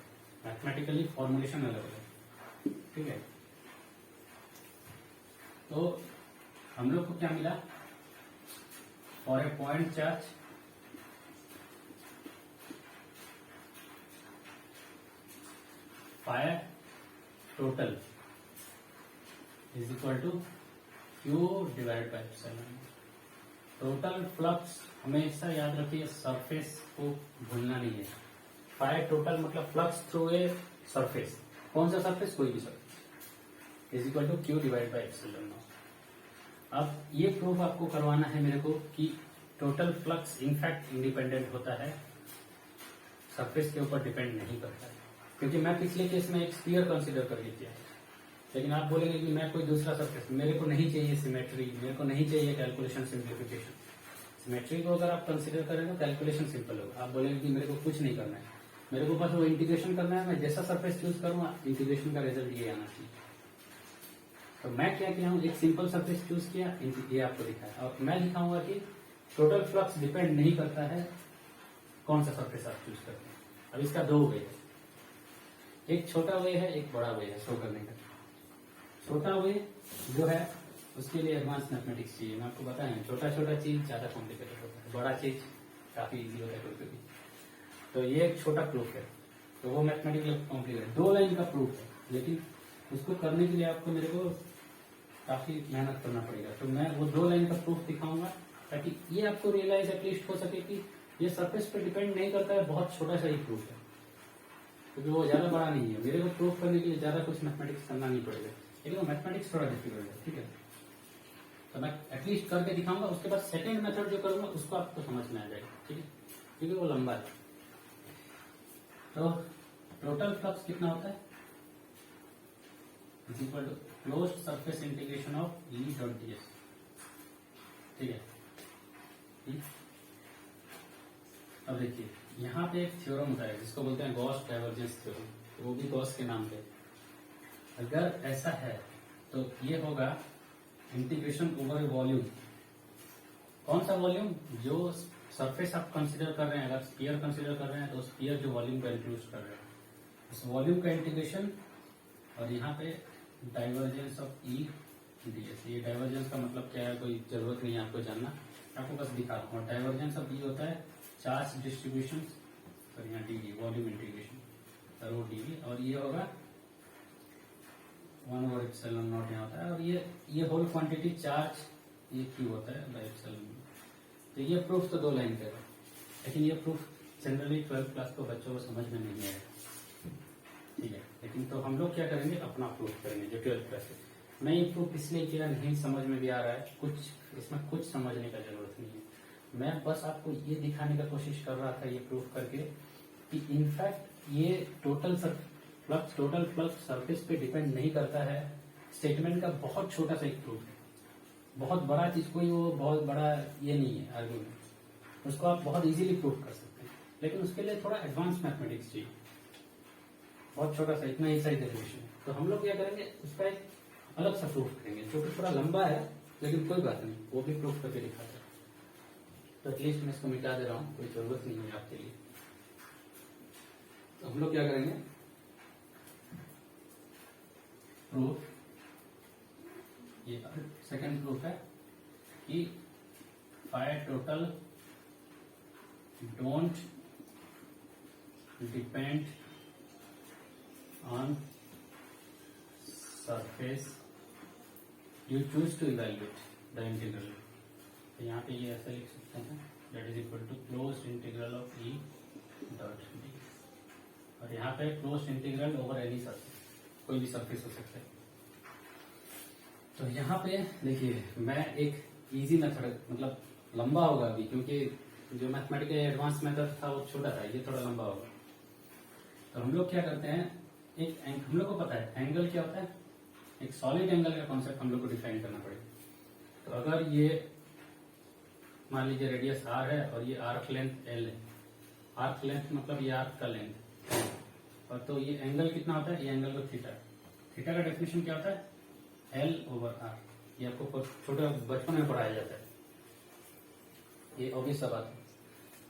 मैथमेटिकली फॉर्मुलेशन अलग अलग, ठीक है। तो हम लोग को क्या मिला, for a point charge phi total is equal to Q divide by epsilon. Total flux हमेशा याद रखिए, सरफेस को भूलना नहीं है। फायर टोटल मतलब फ्लक्स थ्रू ए सरफेस, कौन सा सरफेस, कोई भी surface, is equal to Q divide by epsilon. अब ये प्रूफ आपको करवाना है मेरे को कि टोटल फ्लक्स इनफैक्ट इंडिपेंडेंट होता है, सरफेस के ऊपर डिपेंड नहीं करता है। क्योंकि मैं पिछले केस में एक स्फीयर कंसीडर करके किया, लेकिन आप बोलेंगे कि मैं कोई दूसरा सरफेस, मेरे को नहीं चाहिए सिमेट्री, मेरे को नहीं चाहिए कैलकुलेशन सिंप्लीफिकेशन। सिमेट्री को अगर आप कंसीडर करें तो कैलकुलेशन सिंपल होगा, आप बोलेंगे कि मेरे को कुछ नहीं करना है, मेरे को बस वो इंटीग्रेशन करना है, मैं जैसा सरफेस चूज करूंगा इंटीग्रेशन का रिजल्ट ये आना चाहिए। तो मैं क्या किया हूँ, एक सिंपल सरफेस चूज किया, ये आपको दिखाया, और मैं दिखाऊंगा कि टोटल फ्लक्स डिपेंड नहीं करता है कौन सा सरफेस आप चूज करते हैं। अब इसका दो वे है, एक छोटा वे है, एक बड़ा वे है शो करने का। छोटा वे जो है उसके लिए एडवांस मैथमेटिक्स चाहिए, मैं आपको बताया, छोटा छोटा चीज ज्यादा कॉम्प्लिकेटेड होता है, बड़ा चीज काफी इजी होता है कभी। तो ये एक छोटा प्रूफ है, तो वो मैथमेटिकल कॉम्प्लिकेटेड 2 लाइन का प्रूफ है, लेकिन उसको करने के लिए आपको मेरे को काफी मेहनत करना पड़ेगा। तो मैं वो 2 लाइन का प्रूफ दिखाऊंगा ताकि ये आपको रियलाइज एटलीस्ट हो सके कि ये सरफेस पे डिपेंड नहीं करता है, बहुत छोटा सा ही प्रूफ है, क्योंकि वो ज्यादा बड़ा नहीं है। मेरे को प्रूफ करने के लिए ज्यादा कुछ मैथमेटिक्स करना नहीं पड़ेगा, लेकिन वो मैथमेटिक्स थोड़ा डिफिकल्ट है, ठीक है। तो मैं एटलीस्ट करके दिखाऊंगा, उसके बाद सेकंड मेथड जो करूंगा उसको आपको समझ में आ जाएगा, ठीक है, क्योंकि वो लंबा है। तो टोटल फ्लक्स कितना होता है, is equal to closed surface integration of E.ds, ठीक है। अब देखिए यहाँ पे एक थ्योरम होता है जिसको बोलते हैं गॉस डाइवर्जेंस थ्योरम, तो वो भी गॉस के नाम पे। अगर ऐसा है तो ये होगा इंटीग्रेशन ओवर वॉल्यूम, कौन सा वॉल्यूम, जो सरफेस आप कंसीडर कर रहे हैं, अगर स्फीयर कंसीडर कर रहे हैं तो स्फीयर जो वॉल्यूम का इंक्लूड कर रहे हैं, उस वॉल्यूम का इंटीग्रेशन, और यहाँ पे डाइवर्जेंस ऑफ E.ds। ये डाइवर्जेंस का मतलब क्या है, कोई जरूरत नहीं है आपको जानना, आपको बस दिखा रहा हूँ। डाइवर्जेंस ऑफ E होता है चार्ज डिस्ट्रीब्यूशन, सर यहाँ dv वॉल्यूम इंटीग्रेशन रो dv, और ये होगा 1/ε0 यहाँ होता है, और ये होल क्वांटिटी चार्ज ये Q होता है बाय एप्सिलॉन। तो ये प्रूफ तो 2 लाइन का है, लेकिन ये प्रूफ जनरली 12th क्लास को बच्चों को समझ में नहीं आएगा, ठीक है। लेकिन तो हम लोग क्या करेंगे, अपना प्रूफ करेंगे जो 12th क्लास है। मैं ये प्रूफ इसलिए किया, नहीं समझ में भी आ रहा है, इसमें कुछ समझने का जरूरत नहीं है। मैं बस आपको ये दिखाने का कोशिश कर रहा था ये प्रूफ करके कि इनफैक्ट ये टोटल फ्लक्स सरफेस पे डिपेंड नहीं करता है। स्टेटमेंट का बहुत छोटा सा एक प्रूफ है, बहुत बड़ा चीज कोई वो बहुत बड़ा ये नहीं है आर्ग्यूमेंट, उसको आप बहुत इजीली प्रूफ कर सकते हैं, लेकिन उसके लिए थोड़ा एडवांस मैथमेटिक्स चाहिए। बहुत छोटा सा इतना ही साइज डेरिवेशन है। तो हम लोग क्या करेंगे, उसका एक अलग सा प्रूफ करेंगे जो कि थोड़ा लंबा है, लेकिन कोई बात नहीं, वो भी प्रूफ करके दिखाते हैं। तो एटलीस्ट मैं इसको मिटा दे रहा हूँ, कोई जरूरत नहीं है आपके लिए। तो हम लोग क्या करेंगे, प्रूफ, ये सेकंड प्रूफ है कि phi total don't depend on surface you choose to evaluate the integral. तो यहाँ पे ये ऐसा लिख सकते हैं, that is equal to closed integral of E dot D, और यहाँ पे closed integral over any surface, कोई भी सरफेस हो सकता है। तो यहाँ पे देखिए, मैं एक इजी मेथड, मतलब लंबा होगा अभी क्योंकि जो मैथमेटिकल एडवांस मेथड था वो छोटा था, ये थोड़ा लंबा होगा। तो हम लोग क्या करते हैं, हम लोग को पता है एंगल क्या होता है, एक सॉलिड एंगल का कॉन्सेप्ट हम लोग को डिफाइन करना पड़ेगा। तो अगर ये मान लीजिए रेडियस आर है और ये आर्क लेंथ एल है, आर्क लेंथ मतलब ये आर्क का लेंथ, और तो ये एंगल कितना होता है, ये एंगल को थीटा, थीटा का डेफिनेशन क्या होता है, एल ओवर आर। ये आपको छोटे बचपन में पढ़ाया जाता है, ये ऑब्वियस सा बात है।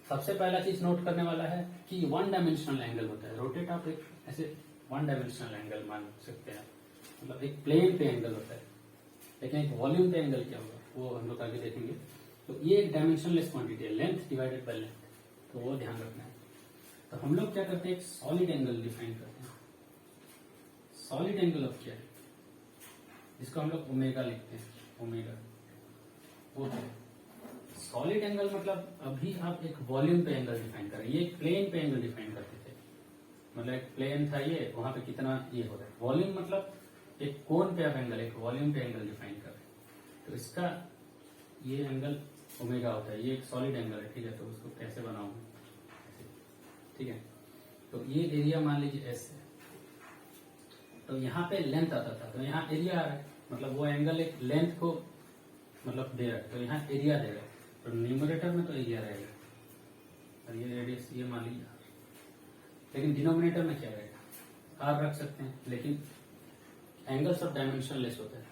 सबसे पहला चीज नोट करने वाला है कि वन डायमेंशनल एंगल होता है, रोटेट आप एक ऐसे वन डायमेंशनल एंगल मान सकते हैं, मतलब एक प्लेन पे एंगल होता है, लेकिन एक वॉल्यूम पे एंगल क्या होगा वो हम लोग आगे देखेंगे। तो ये एक डायमेंशनलेस क्वांटिटी है, लेंथ डिवाइडेड बाय लेंथ, तो वो ध्यान रखना है। तो हम लोग क्या करते हैं, एक सॉलिड एंगल डिफाइन करते हैं। सॉलिड एंगल ऑफ क्या है, जिसको हम लोग ओमेगा लिखते हैं, ओमेगा, वो क्या है सॉलिड एंगल, मतलब अभी आप एक वॉल्यूम पे एंगल डिफाइन कर रहे हैं, ये एक प्लेन पे एंगल डिफाइन करते थे, मतलब एक प्लेन था ये, वहां पे कितना ये हो रहा है, वॉल्यूम मतलब एक कोन पे आप एंगल, एक वॉल्यूम पे एंगल डिफाइन कर रहे हैं। तो इसका ये एंगल ओमेगा होता है, ये एक सॉलिड एंगल है, ठीक है। तो उसको कैसे बनाऊंगा, ठीक है। तो ये एरिया मान लीजिए एस है, तो यहाँ पे लेंथ आता था, तो यहाँ एरिया आ रहा है, मतलब वो एंगल एक लेंथ को मतलब दे रहा है, तो यहाँ एरिया दे रहा है, तो न्यूमरेटर में तो एरिया रहेगा, और ये रेडियस ये मान लीजिए आर, लेकिन डिनोमिनेटर में क्या रहेगा, आर रख सकते हैं, लेकिन एंगल सब डायमेंशन लेस होता है,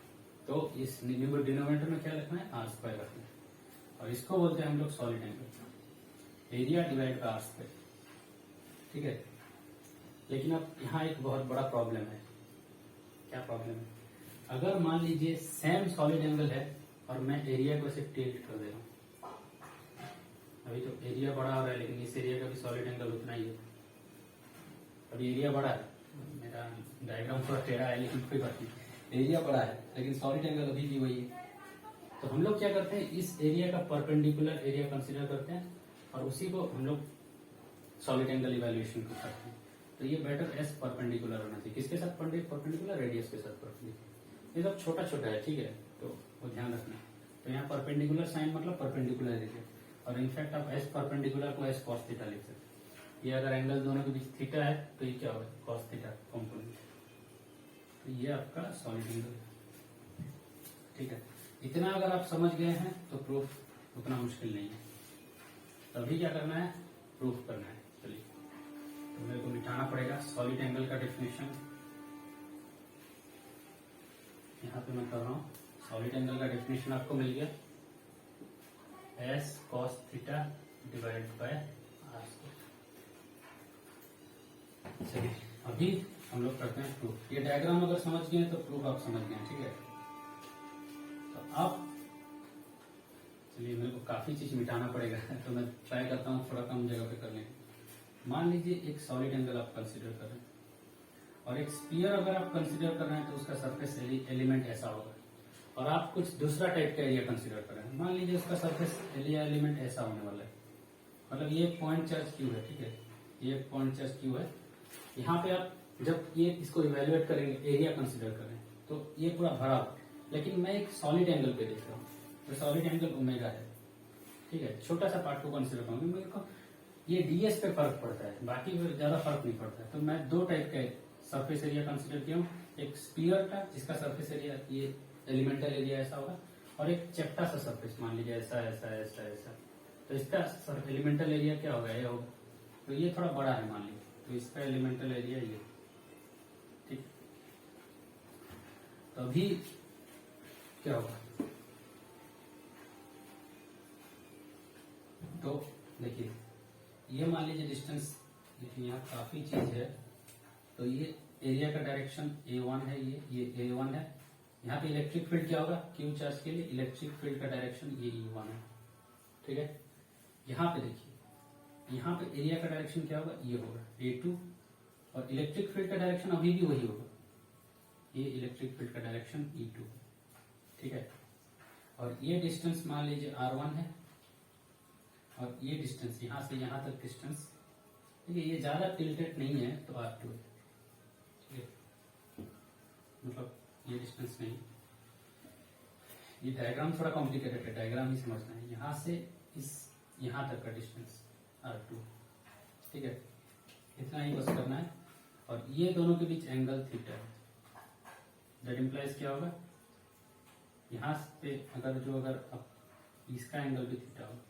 तो इस डिनोमिनेटर में क्या रखना है, आर स्क्वायर रखना है, और इसको बोलते हैं हम लोग solid angle, area divide by R square, ठीक है। लेकिन अब यहाँ एक बहुत बड़ा प्रॉब्लम है, क्या प्रॉब्लम है, अगर मान लीजिए सेम सॉलिड एंगल है और मैं एरिया को ऐसे टिल्ट कर दे रहा हूँ, अभी तो एरिया बड़ा हो रहा है, लेकिन इस एरिया का भी सॉलिड एंगल उतना ही है, अभी एरिया बड़ा है, मेरा डायग्राम थोड़ा टेढ़ा है लेकिन कोई बात नहीं, एरिया बड़ा है लेकिन सॉलिड एंगल अभी भी वही है। तो हम लोग क्या करते हैं, इस एरिया का परपेंडिकुलर एरिया कंसिडर करते हैं और उसी को हम लोग सॉलिड एंगल इवैल्यूएशन करते हैं। तो ये बेटर एस परपेंडिकुलर होना चाहिए, किसके साथ परपेंडिकुलर, रेडियस के साथ परपेंडिकुलर, ये सब छोटा छोटा है, ठीक है, तो वो ध्यान रखना है। तो यहाँ परपेंडिकुलर साइन मतलब परपेंडिकुलर एरिया, और इनफैक्ट आप एस परपेंडिकुलर को एस कॉस थीटा लिख सकते हैं। ये अगर एंगल दोनों के बीच थीटा है तो ये क्या होगा, कॉस थीटा कॉम्पोनेंट, तो ये आपका सॉलिड एंगल है, ठीक है। इतना अगर आप समझ गए हैं तो प्रूफ उतना मुश्किल नहीं है। तो अभी क्या करना है, प्रूफ करना है। चलिए, तो मेरे को मिटाना पड़ेगा सॉलिड एंगल का डेफिनेशन, यहाँ पे मैं कर रहा हूँ। सॉलिड एंगल का डेफिनेशन आपको मिल गया, S cos theta divide by R square. चलिए, अभी हम लोग करते हैं प्रूफ। ये डायग्राम अगर समझ गए तो प्रूफ आप समझ गए, ठीक है। तो अब चलिए, मेरे को काफी चीज मिटाना पड़ेगा तो मैं ट्राई करता हूँ थोड़ा कम जगह पे करने। मान लीजिए एक सॉलिड एंगल आप कंसीडर कर रहे हैं और एक स्फीयर अगर आप कंसीडर कर रहे हैं तो उसका सरफेस एलिमेंट ऐसा होगा, और आप कुछ दूसरा टाइप का एरिया कंसीडर कर रहे हैं, मान लीजिए उसका सरफेस एरिया एलिमेंट ऐसा होने वाला है, मतलब ये एक पॉइंट चार्ज क्यू है, ठीक है, ये एक पॉइंट चार्ज क्यू है। यहाँ पे आप जब ये इसको इवेल्युएट करेंगे, एरिया कंसीडर करें, तो ये पूरा भरा हुआ, लेकिन मैं एक सॉलिड एंगल पे देख रहा हूँ, तो सॉलिड एंगल ओमेगा है, ठीक है। छोटा सा पार्ट को कंसिडर करूंगा, मेरे को ये डीएस पे फर्क पड़ता है, बाकी ज्यादा फर्क नहीं पड़ता है। तो मैं दो टाइप का सरफेस एरिया कंसिडर किया हूँ, एक स्पीयर का जिसका सरफेस एरिया ये एलिमेंटल एरिया ऐसा होगा, और एक चपटा सा सरफेस, मान लीजिए ऐसा ऐसा ऐसा ऐसा, तो इसका एलिमेंटल एरिया क्या होगा, ये होगा। तो ये थोड़ा बड़ा है मान लीजिए, तो इसका एलिमेंटल एरिया ये, ठीक। तो अभी क्या होगा, तो देखिए ये मान लीजिए डिस्टेंस, देखिए यहाँ काफी चीज है, तो ये एरिया का डायरेक्शन A1 है, ये A1 है। यहाँ पे इलेक्ट्रिक फील्ड क्या होगा, क्यू चार्ज के लिए इलेक्ट्रिक फील्ड का डायरेक्शन ये E1 है, ठीक है। यहाँ पे देखिए, यहाँ पे एरिया का डायरेक्शन क्या होगा, ये होगा A2, और इलेक्ट्रिक फील्ड का डायरेक्शन अभी भी वही होगा, ये इलेक्ट्रिक फील्ड का डायरेक्शन E2, ठीक है। और ये डिस्टेंस मान लीजिए R1 है, और ये डिस्टेंस यहां से यहां तक डिस्टेंस, देखिए ये ज्यादा टिल्टेड नहीं है तो R2 है, ठीक है। मतलब ये डिस्टेंस नहीं, ये डायग्राम थोड़ा कॉम्प्लिकेटेड है, डायग्राम ही समझना है। यहां से इस यहां तक का डिस्टेंस R2, ठीक है, इतना ही बस करना है। और ये दोनों के बीच एंगल थीटा है, दैट इंप्लाइज क्या होगा, यहां पे अगर अब इसका एंगल भी थीटा होगा,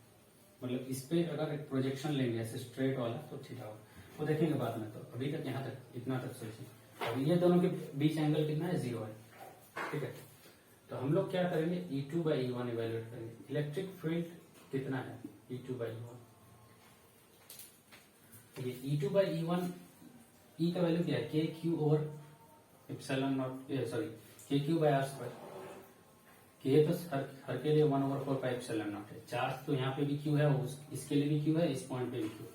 मतलब इस पे अगर एक प्रोजेक्शन लेंगे ऐसे स्ट्रेट वाला तो थीटा होगा, वो देखेंगे बाद में। तो अभी तक यहाँ तक इतना तक सोचिए। अब ये दोनों के बीच एंगल कितना है, 0 है, ठीक है। तो हम लोग क्या करेंगे, E2/E1 इवेल्युएट करेंगे। इलेक्ट्रिक फील्ड कितना है, E2/E1, ये E2/E1, E का वैल्यू क्या है, KQ/R², K तो हर के लिए 1/4πε0 है। चार्ज तो यहाँ पे भी Q है, इसके लिए भी Q है, इस पॉइंट पे भी Q है।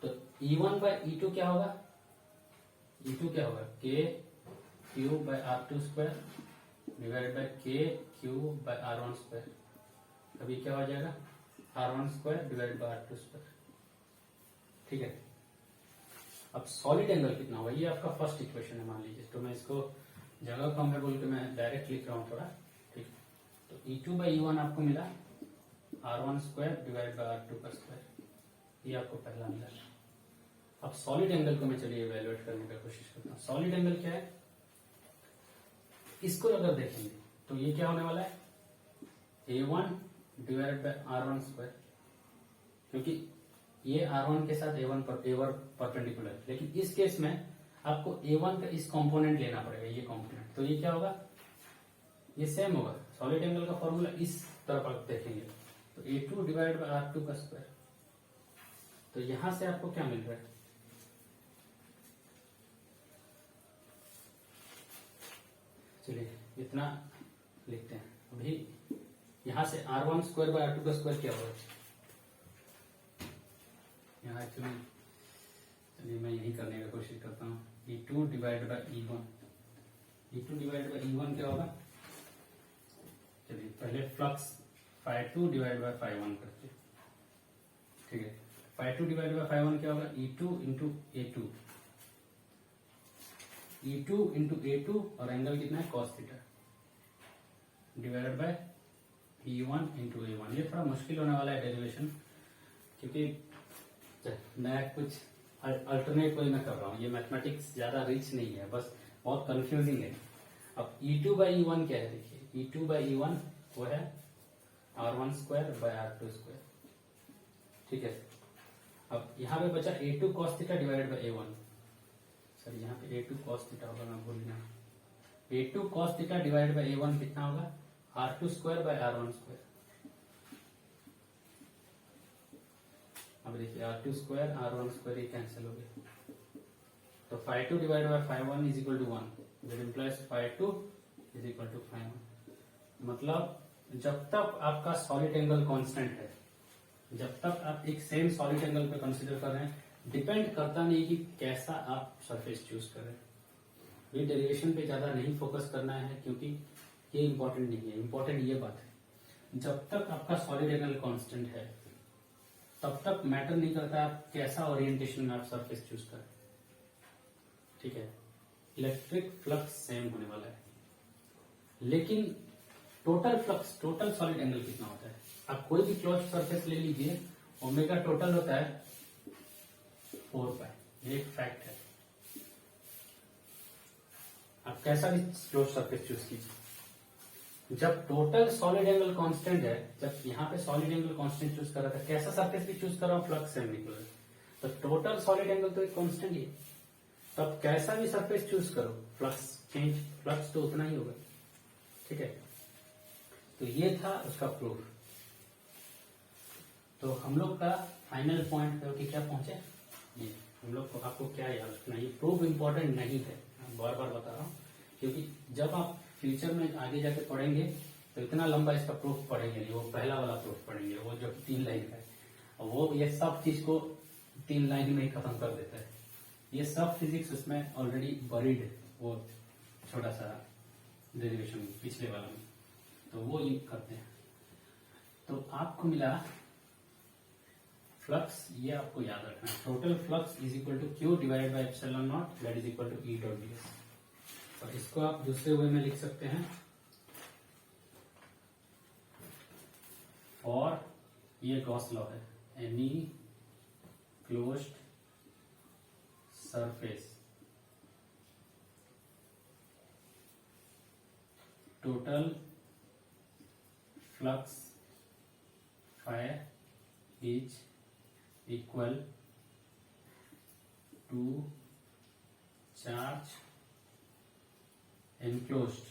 तो E1/E2 क्या होगा, E2 क्या होगा, KQ/R2² डिवाइड बाय KQ/R1²। अभी क्या हो जाएगा, R1² डिवाइड बाय R2², ठीक है। अब सॉलिड एंगल कितना होगा, ये आपका फर्स्ट इक्वेशन है मान लीजिए। तो मैं इसको जगह कम है बोल के मैं डायरेक्ट लिख रहा हूँ थोड़ा, ठीक। तो E2/E1 आपको मिला R1² डिवाइड बाय R2², ये आपको पहला मिला। अब सॉलिड एंगल को मैं चलिए इवेल्युएट करने का कोशिश करता हूँ। सॉलिड एंगल क्या है, इसको अगर देखेंगे तो ये क्या होने वाला है, A1 डिवाइड बाय R1², क्योंकि ये R1 के साथ A1 परपेंडिकुलर है, लेकिन इस केस में आपको A1 का इस कंपोनेंट लेना पड़ेगा, ये कंपोनेंट। तो ये क्या होगा, ये सेम होगा। सॉलिड एंगल का फॉर्मूला इस तरफ आप देखेंगे तो A2 डिवाइड बाय R2²। तो यहां से आपको क्या मिल रहा है, चलिए इतना लिखते हैं। अभी यहां से R1² बाय R2² क्या होगा, यहाँ एक्चुअली चलिए मैं यही करने का कोशिश करता हूँ। E2 divide by E1, E2 divide by E1 क्या होगा, चलिए पहले फ्लक्स φ2 डिवाइड बाय φ1 करते हैं, ठीक है। φ2 डिवाइड बाय φ1 क्या होगा, E2 into A2, E2 into A2, और एंगल कितना है cos theta, divided by E1 into A1। ये थोड़ा मुश्किल होने वाला है डेरिवेशन, क्योंकि मैं कुछ अल्टरनेट वे में कर रहा हूँ, ये मैथमेटिक्स ज्यादा रिच नहीं है, बस बहुत कंफ्यूजिंग है। अब E2/E1 क्या है, देखिए E2/E1 वो है R1² बाय R2², ठीक है। अब यहाँ पे बचा A2 cos theta divided by A1, sir यहाँ पे A2 cos थीटा होगा, मैं भूल गया। A2 cos theta divided by A1 कितना होगा, R2² बाय R1²। अब देखिए R2² R1² ये कैंसिल हो गया, तो φ2 divide by φ1 is equal to 1, that implies φ2 is equal to φ1। मतलब जब तक आपका सॉलिड एंगल कांस्टेंट है, जब तक आप एक सेम सॉलिड एंगल पे कंसीडर कर रहे हैं, डिपेंड करता नहीं कि कैसा आप सरफेस चूज कर रहे हैं। ये डेरिवेशन पे ज्यादा नहीं फोकस करना है, क्योंकि ये इंपॉर्टेंट नहीं है। इंपॉर्टेंट ये बात है, जब तक आपका सॉलिड एंगल कांस्टेंट है तब तक मैटर नहीं करता आप कैसा ओरिएंटेशन में आप सरफेस चूज करें, ठीक है। इलेक्ट्रिक फ्लक्स सेम होने वाला है, लेकिन total flux, total solid angle कितना होता है? आप कोई भी क्लोज्ड सरफेस ले लीजिए, ओमेगा टोटल होता है 4 पाई, ये एक फैक्ट है। आप कैसा भी क्लोज्ड सरफेस चूज कीजिए, जब टोटल सॉलिड एंगल कांस्टेंट है, जब यहाँ पे सॉलिड एंगल कांस्टेंट चूज कर रहा था, कैसा सरफेस भी चूज कर रहा हूं, फ्लक्स से निकल रहा है, तो टोटल सॉलिड एंगल तो एक कांस्टेंट ही है। तब कैसा भी सरफेस चूज करो, फ्लक्स चेंज, फ्लक्स तो उतना ही होगा, ठीक है। तो ये था उसका प्रूफ। तो हम लोग का फाइनल पॉइंट करके क्या पहुंचे, ये हम लोग को, आपको क्या याद रखना, ये प्रूफ इंपॉर्टेंट नहीं है, बार बार बता रहा हूँ, क्योंकि जब आप फ्यूचर में आगे जाके पढ़ेंगे तो इतना लंबा इसका प्रूफ पढ़ेंगे नहीं, वो पहला वाला प्रूफ पढ़ेंगे, वो जो 3 लाइन का है, और वो ये सब चीज को 3 लाइन में ही खत्म कर देता है। ये सब फिजिक्स उसमें ऑलरेडी बरीड है, वो छोटा सा डेरिवेशन पिछले वाला में, तो वो ये करते हैं। तो आपको मिला फ्लक्स, ये आपको याद रखना है, total flux is equal to Q divided by epsilon naught, that is equal to E dot D S. और इसको आप दूसरे वे में लिख सकते हैं, और ये गॉस लॉ है, any closed surface total flux phi is equal to charge enclosed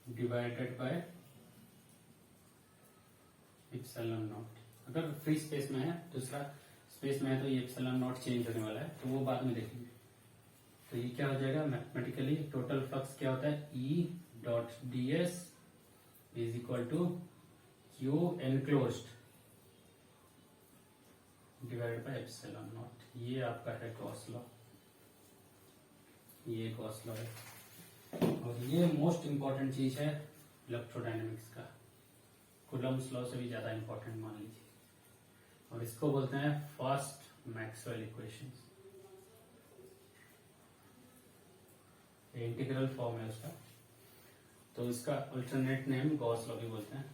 divided by epsilon naught. अगर फ्री स्पेस में है, दूसरा स्पेस में है, तो ये एप्सिलॉन नॉट चेंज होने वाला है, तो वो बाद में देखेंगे। तो ये क्या हो जाएगा मैथमेटिकली, टोटल फ्लक्स क्या होता है, E dot D S is equal to Q enclosed divided by epsilon naught. ये आपका है गॉस लॉ, ये गॉस लॉ है। और ये मोस्ट इंपॉर्टेंट चीज है इलेक्ट्रोडायनेमिक्स का, कूलम्ब्स लॉ से भी ज्यादा इंपॉर्टेंट मान लीजिए, और इसको बोलते हैं first Maxwell equations. Integral form है उसका, तो इसका अल्टरनेट नेम गॉस लॉ भी बोलते हैं।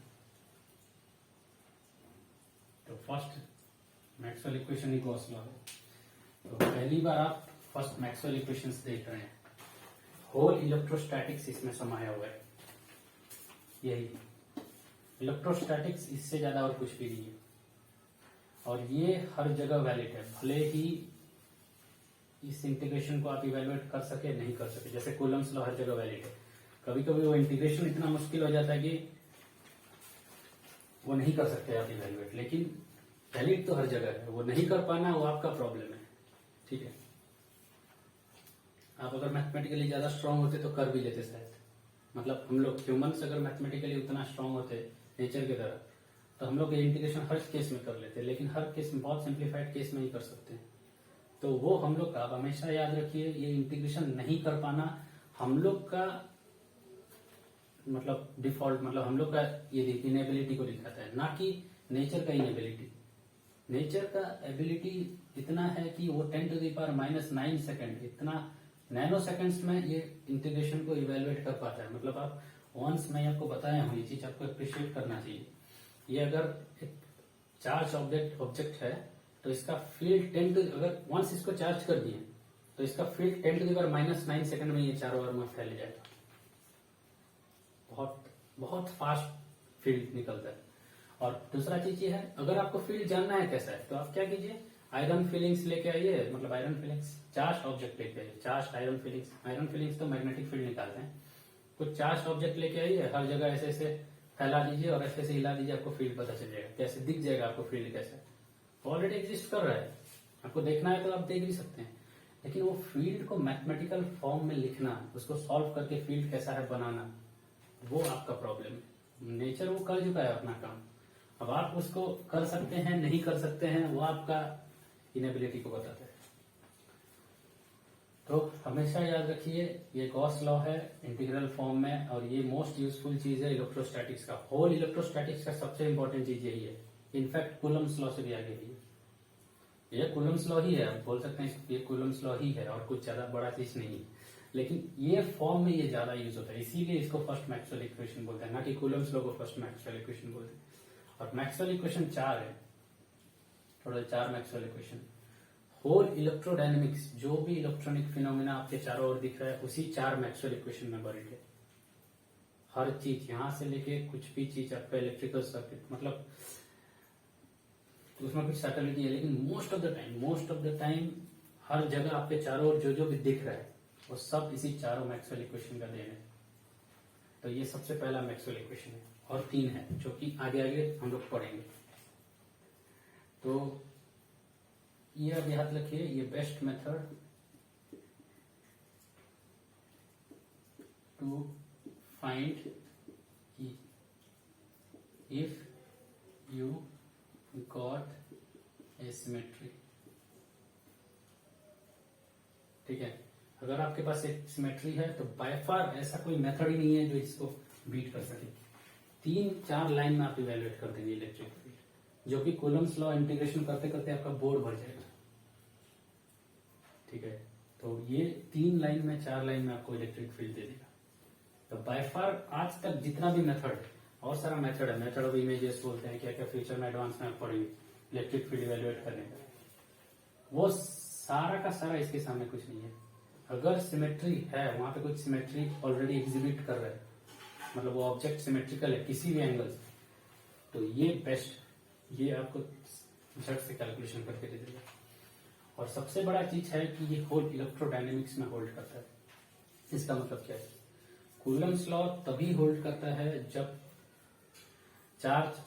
तो फर्स्ट मैक्सवेल इक्वेशन ही गॉस लॉ है। तो पहली बार आप फर्स्ट मैक्सवेल इक्वेशंस देख रहे हैं, होल इलेक्ट्रोस्टैटिक्स इसमें समाया हुआ है, यही इलेक्ट्रोस्टैटिक्स, इससे ज्यादा और कुछ भी नहीं है। और ये हर जगह वैलिड है, भले ही इस इंटीग्रेशन को आप इवेलुएट कर सके नहीं कर सके, जैसे कूलम्ब्स लॉ हर जगह वैलिड है। कभी कभी वो इंटीग्रेशन इतना मुश्किल हो जाता है कि वो नहीं कर सकते आप इवेलुएट, लेकिन वैलिड तो हर जगह है, वो नहीं कर पाना वो आपका प्रॉब्लम है, ठीक है। आप अगर मैथमेटिकली ज्यादा स्ट्रांग होते तो कर भी लेते शायद, मतलब हम लोग ह्यूमंस अगर मैथमेटिकली उतना स्ट्रांग होते नेचर की तरह, तो हम लोग ये इंटीग्रेशन हर केस में कर लेते, लेकिन हर केस में, बहुत सिंप्लीफाइड केस में ही कर सकते हैं। तो वो हम लोग का, आप हमेशा याद रखिए, ये इंटीग्रेशन नहीं कर पाना हम लोग का मतलब डिफॉल्ट, मतलब हम लोग का ये इनेबिलिटी को दिखाता है, ना कि नेचर का इनेबिलिटी। नेचर का एबिलिटी इतना है कि वो 10⁻⁹ सेकेंड, इतना नैनो सेकेंड्स में ये इंटीग्रेशन को इवेलुएट कर पाता है। मतलब आप वंस, मैं आपको बताया हूँ, ये चीज आपको अप्रिशिएट करना चाहिए। ये अगर एक चार्ज ऑब्जेक्ट है, तो इसका फील्ड 10, अगर वंस इसको चार्ज कर दिए तो इसका फील्ड 10⁻⁹ सेकंड में ये चारों ओर में फैल जाएगा। बहुत बहुत फास्ट फील्ड निकलता है। और दूसरा चीज ये है, अगर आपको फील्ड जानना है कैसा है, तो आप क्या कीजिए, आयरन फीलिंग्स लेके आइए, मतलब आयरन फीलिंग्स, चार्ज ऑब्जेक्ट लेके आइए, चार्ज आयरन फीलिंग्स तो मैग्नेटिक फील्ड निकालते हैं। कुछ चार्ज ऑब्जेक्ट लेके आइए, हर जगह ऐसे ऐसे फैला दीजिए और ऐसे ऐसे हिला दीजिए, आपको फील्ड पता चल जाएगा, कैसे दिख जाएगा आपको फील्ड कैसे, ऑलरेडी एग्जिस्ट कर रहा है। आपको देखना है तो आप देख भी सकते हैं, लेकिन वो फील्ड को मैथमेटिकल फॉर्म में लिखना, उसको सॉल्व करके फील्ड कैसा है बनाना, वो आपका प्रॉब्लम है। नेचर वो कर चुका है अपना काम, अब आप उसको कर सकते हैं नहीं कर सकते हैं, वो आपका इनेबिलिटी को बताता है। तो हमेशा याद रखिए, ये गॉस लॉ है इंटीग्रल फॉर्म में, और ये मोस्ट यूजफुल चीज है इलेक्ट्रोस्टैटिक्स का। होल इलेक्ट्रोस्टैटिक्स का सबसे इंपॉर्टेंट चीज यही है, इनफैक्ट कूलम्ब्स लॉ से भी आगे ही है। ये कूलम्ब्स लॉ ही है, आप बोल सकते हैं ये कूलम्ब्स लॉ ही है, और कुछ ज्यादा बड़ा चीज नहीं है। लेकिन ये फॉर्म में ये ज्यादा यूज होता है, इसीलिए इसको फर्स्ट मैक्सवेल इक्वेशन बोलते हैं, ना कि कूलम्स लॉ को फर्स्ट मैक्सवेल इक्वेशन बोलते हैं। और मैक्सवेल इक्वेशन 4 है, टोटल 4 मैक्सवेल इक्वेशन। होल इलेक्ट्रोडायनेमिक्स, जो भी इलेक्ट्रॉनिक फिनोमिना आपके चारों ओर दिख रहा है, उसी 4 मैक्सवेल इक्वेशन में बरीड है। हर चीज यहां से लेके कुछ भी चीज आपका इलेक्ट्रिकल सर्किट, मतलब उसमें कुछ सैटेलाइट नहीं है, लेकिन मोस्ट ऑफ द टाइम हर जगह आपके चारों ओर जो भी दिख रहा है वो सब इसी चारों मैक्सवेल इक्वेशन का देन है। तो ये सबसे पहला मैक्सवेल इक्वेशन है, और 3 है जो कि आगे आगे हम लोग पढ़ेंगे। तो ये अब याद रखिए, ये best method to find if you got asymmetry. ठीक है, अगर आपके पास एक सिमेट्री है तो बाय फार ऐसा कोई मेथड ही नहीं है जो इसको बीट कर सके। 3-4 लाइन में आप इवेल्युएट कर देंगे इलेक्ट्रिक फील्ड, जो कि कूलम्स लॉ इंटीग्रेशन करते करते आपका बोर्ड भर जाएगा। ठीक है, तो ये 3 लाइन में 4 लाइन में आपको इलेक्ट्रिक फील्ड दे देगा। तो बाय फार आज तक जितना भी मेथड, और सारा मेथड है, मेथड ऑफ इमेजेस बोलते हैं, क्या क्या फ्यूचर में एडवांस में आप पढ़ेंगे इलेक्ट्रिक फील्ड इवेल्युएट करने का, वो सारा का सारा इसके सामने कुछ नहीं है। अगर सिमेट्री है, वहां पे कुछ सिमेट्री ऑलरेडी एग्जिबिट कर रहा है, मतलब वो ऑब्जेक्ट सिमेट्रिकल है किसी भी एंगल से, तो ये बेस्ट, ये आपको झट से कैलकुलेशन करके दे देगा। और सबसे बड़ा चीज है कि ये होल इलेक्ट्रोडायनेमिक्स में होल्ड करता है। इसका मतलब क्या है, कूलम्स लॉ तभी होल्ड करता है जब चार्ज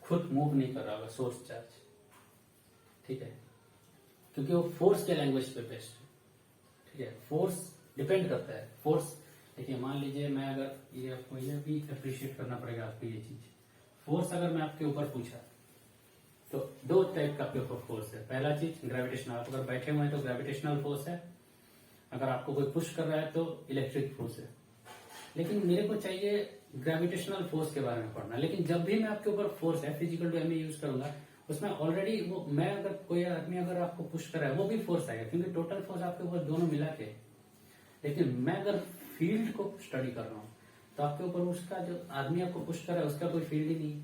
खुद मूव नहीं कर रहा होगा, सोर्स चार्ज। ठीक है, क्योंकि वो फोर्स के लैंग्वेज पे बेस्ट है। ठीक है, फोर्स डिपेंड करता है, फोर्स देखिए, मान लीजिए मैं अगर, ये आपको ये भी अप्रिशिएट करना पड़ेगा आपको ये चीज, फोर्स अगर मैं आपके ऊपर पूछा तो 2 टाइप का आपके ऊपर फोर्स है। पहला चीज ग्रेविटेशनल, आप अगर बैठे हुए हैं तो ग्रेविटेशनल फोर्स है, अगर आपको कोई पुश कर रहा है तो इलेक्ट्रिक फोर्स है। लेकिन मेरे को चाहिए ग्रेविटेशनल फोर्स के बारे में पढ़ना, लेकिन जब भी मैं आपके ऊपर फोर्स है फिजिकल टू एम यूज करूंगा, उसमें ऑलरेडी वो, मैं अगर कोई आदमी अगर आपको पुश कर रहा है वो भी फोर्स आएगा, क्योंकि टोटल फोर्स आपके ऊपर दोनों मिला के। लेकिन मैं अगर फील्ड को स्टडी कर रहा हूँ तो आपके ऊपर उसका, जो आदमी आपको पुश कर रहा है उसका कोई फील्ड ही नहीं।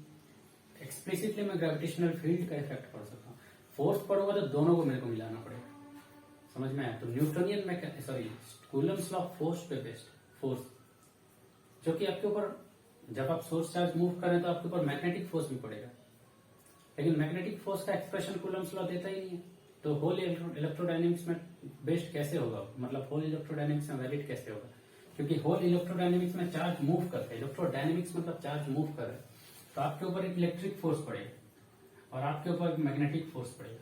एक्सप्लिसिटली मैं ग्रेविटेशनल फील्ड का इफेक्ट पढ़ सकता हूँ। फोर्स पढ़ूंगा तो दोनों को मेरे को मिलाना पड़ेगा, समझ में आया। तो न्यूटोनियन में, सॉरी, कूलम्स लॉ फोर्स पे बेस्ड, फोर्स जो कि आपके ऊपर, जब आप सोर्स चार्ज मूव करें तो आपके ऊपर मैग्नेटिक फोर्स भी पड़ेगा, लेकिन मैग्नेटिक फोर्स का एक्सप्रेशन कूलम्स लॉ देता ही नहीं है। तो होल इलेक्ट्रोडायनेमिक्स में बेस्ट कैसे होगा, मतलब होल इलेक्ट्रोडायनेमिक्स में वैलिड कैसे होगा, क्योंकि होल इलेक्ट्रोडायनेमिक्स में चार्ज मूव करते हैं, इलेक्ट्रोडायनेमिक्स मतलब चार्ज मूव कर रहे हैं, तो आपके ऊपर एक इलेक्ट्रिक फोर्स पड़ेगा और आपके ऊपर एक मैग्नेटिक फोर्स पड़ेगा,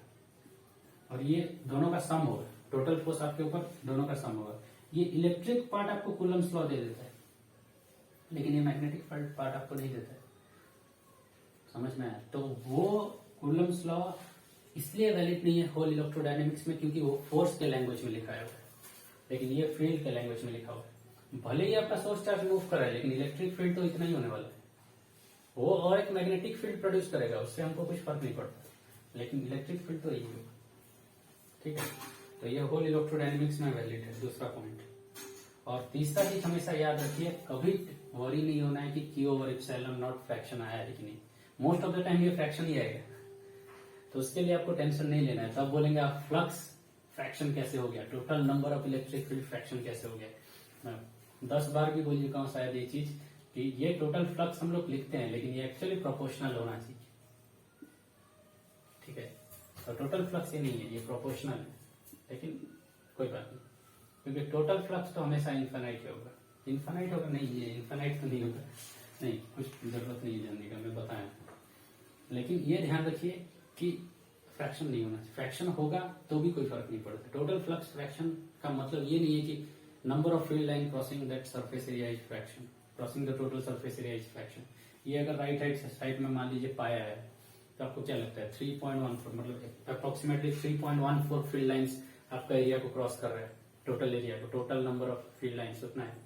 और ये दोनों का सम होगा, टोटल फोर्स आपके ऊपर दोनों का सम होगा। ये इलेक्ट्रिक पार्ट आपको कूलम्स लॉ दे देता है, लेकिन ये मैग्नेटिक पार्ट आपको नहीं देता है, समझ में आया। तो वो कूलम्स लॉ इसलिए वैलिड नहीं है होल इलेक्ट्रोडायनेमिक्स में, क्योंकि वो फोर्स के लैंग्वेज में लिखा है, लेकिन ये फील्ड के लैंग्वेज में लिखा हुआ है। भले ही आपका सोर्स चार्ज मूव कर रहा है, लेकिन इलेक्ट्रिक फील्ड तो इतना ही होने वाला है, वो और एक मैग्नेटिक फील्ड प्रोड्यूस करेगा, उससे हमको कुछ फर्क नहीं पड़ता, लेकिन इलेक्ट्रिक फील्ड तो यही होगा। ठीक है, तो ये होल इलेक्ट्रोडायनेमिक्स में वैलिड है, दूसरा पॉइंट। और तीसरा चीज हमेशा याद रखिए, कभी वरी नहीं होना है कि Q over epsilon not fraction आया है कि नहीं, मोस्ट ऑफ द टाइम ये फ्रैक्शन ही आएगा, तो उसके लिए आपको टेंशन नहीं लेना है। तब बोलेंगे आप फ्लक्स फ्रैक्शन कैसे हो गया, total number of electric field fraction कैसे हो गया। मैं 10 बार भी बोल चुका हूँ शायद ये चीज, कि ये टोटल फ्लक्स हम लोग लिखते हैं, लेकिन ये एक्चुअली प्रोपोर्शनल होना चाहिए। ठीक है, तो टोटल फ्लक्स ये नहीं है, ये प्रोपोर्शनल है, लेकिन कोई बात नहीं, क्योंकि टोटल फ्लक्स तो हमेशा इन्फिनाइट होगा। इन्फिनाइट होगा नहीं, ये इन्फिनाइट तो नहीं होगा, नहीं, कुछ जरूरत नहीं है जानने का, मैं बताया। लेकिन ये ध्यान रखिए कि फ्रैक्शन नहीं होना चाहिए, फ्रैक्शन होगा तो भी कोई फर्क नहीं पड़ता। टोटल फ्लक्स फ्रैक्शन का मतलब ये नहीं है कि number of field line crossing that surface area is fraction, crossing the total surface area is fraction. ये अगर राइट हैंड साइड में मान लीजिए पाया है, तो आपको क्या लगता है 3.14, मतलब अप्रोक्सीमेटली 3.14 फील्ड लाइंस आपका एरिया को क्रॉस कर रहा है, टोटल एरिया को, total number of field lines उतना है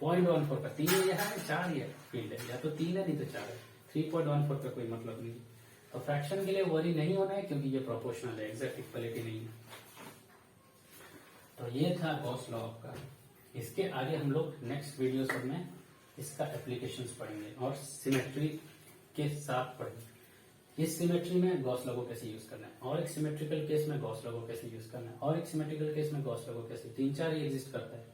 0.14 का। 3 एरिया है, 4 ही है फील्ड है, या तो 3 है नहीं तो 4 है, 3.14 का कोई मतलब नहीं। तो फ्रैक्शन के लिए वरी नहीं होना है, क्योंकि ये प्रोपोर्शनल है, एग्जैक्ट इक्वलिटी नहीं है। तो ये था गॉस लॉ आपका। इसके आगे हम लोग नेक्स्ट वीडियो सब में इसका एप्लीकेशंस पढ़ेंगे और सिमेट्री के साथ पढ़ेंगे। इस सिमेट्री में गॉस लॉ को कैसे यूज करना है, और एक सिमेट्रिकल केस में गॉस लॉ को कैसे यूज करना है, और एक सिमेट्रिकल केस में गॉस लॉ को कैसे, 3-4 ही एग्जिस्ट करता है।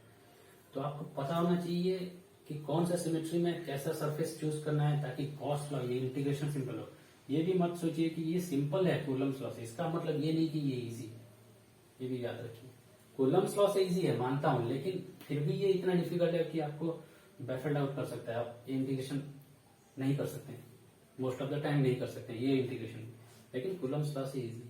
तो आपको पता होना चाहिए कि कौन सा सिमेट्री में कैसा सरफेस चूज करना है ताकि गॉस लॉ, ये इंटीग्रेशन सिंपल हो। ये भी मत सोचिए कि ये सिंपल है कूलम्स लॉ से, इसका मतलब ये नहीं कि ये इजी है, ये भी याद रखिए। कूलम्स लॉ से इजी है मानता हूं, लेकिन फिर भी ये इतना डिफिकल्ट है कि आपको बैफल्ड आउट कर सकता है। आप ये इंटीग्रेशन नहीं कर सकते, मोस्ट ऑफ द टाइम नहीं कर सकते ये इंटीग्रेशन, लेकिन कूलम्स लॉ से इजी।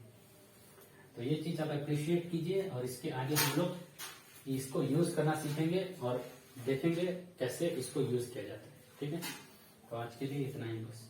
तो ये चीज आप अप्रिशिएट कीजिए और इसके आगे हम लोग इसको यूज करना सीखेंगे और देखेंगे कैसे इसको यूज किया जाता है। ठीक है, तो आज के लिए इतना ही बस।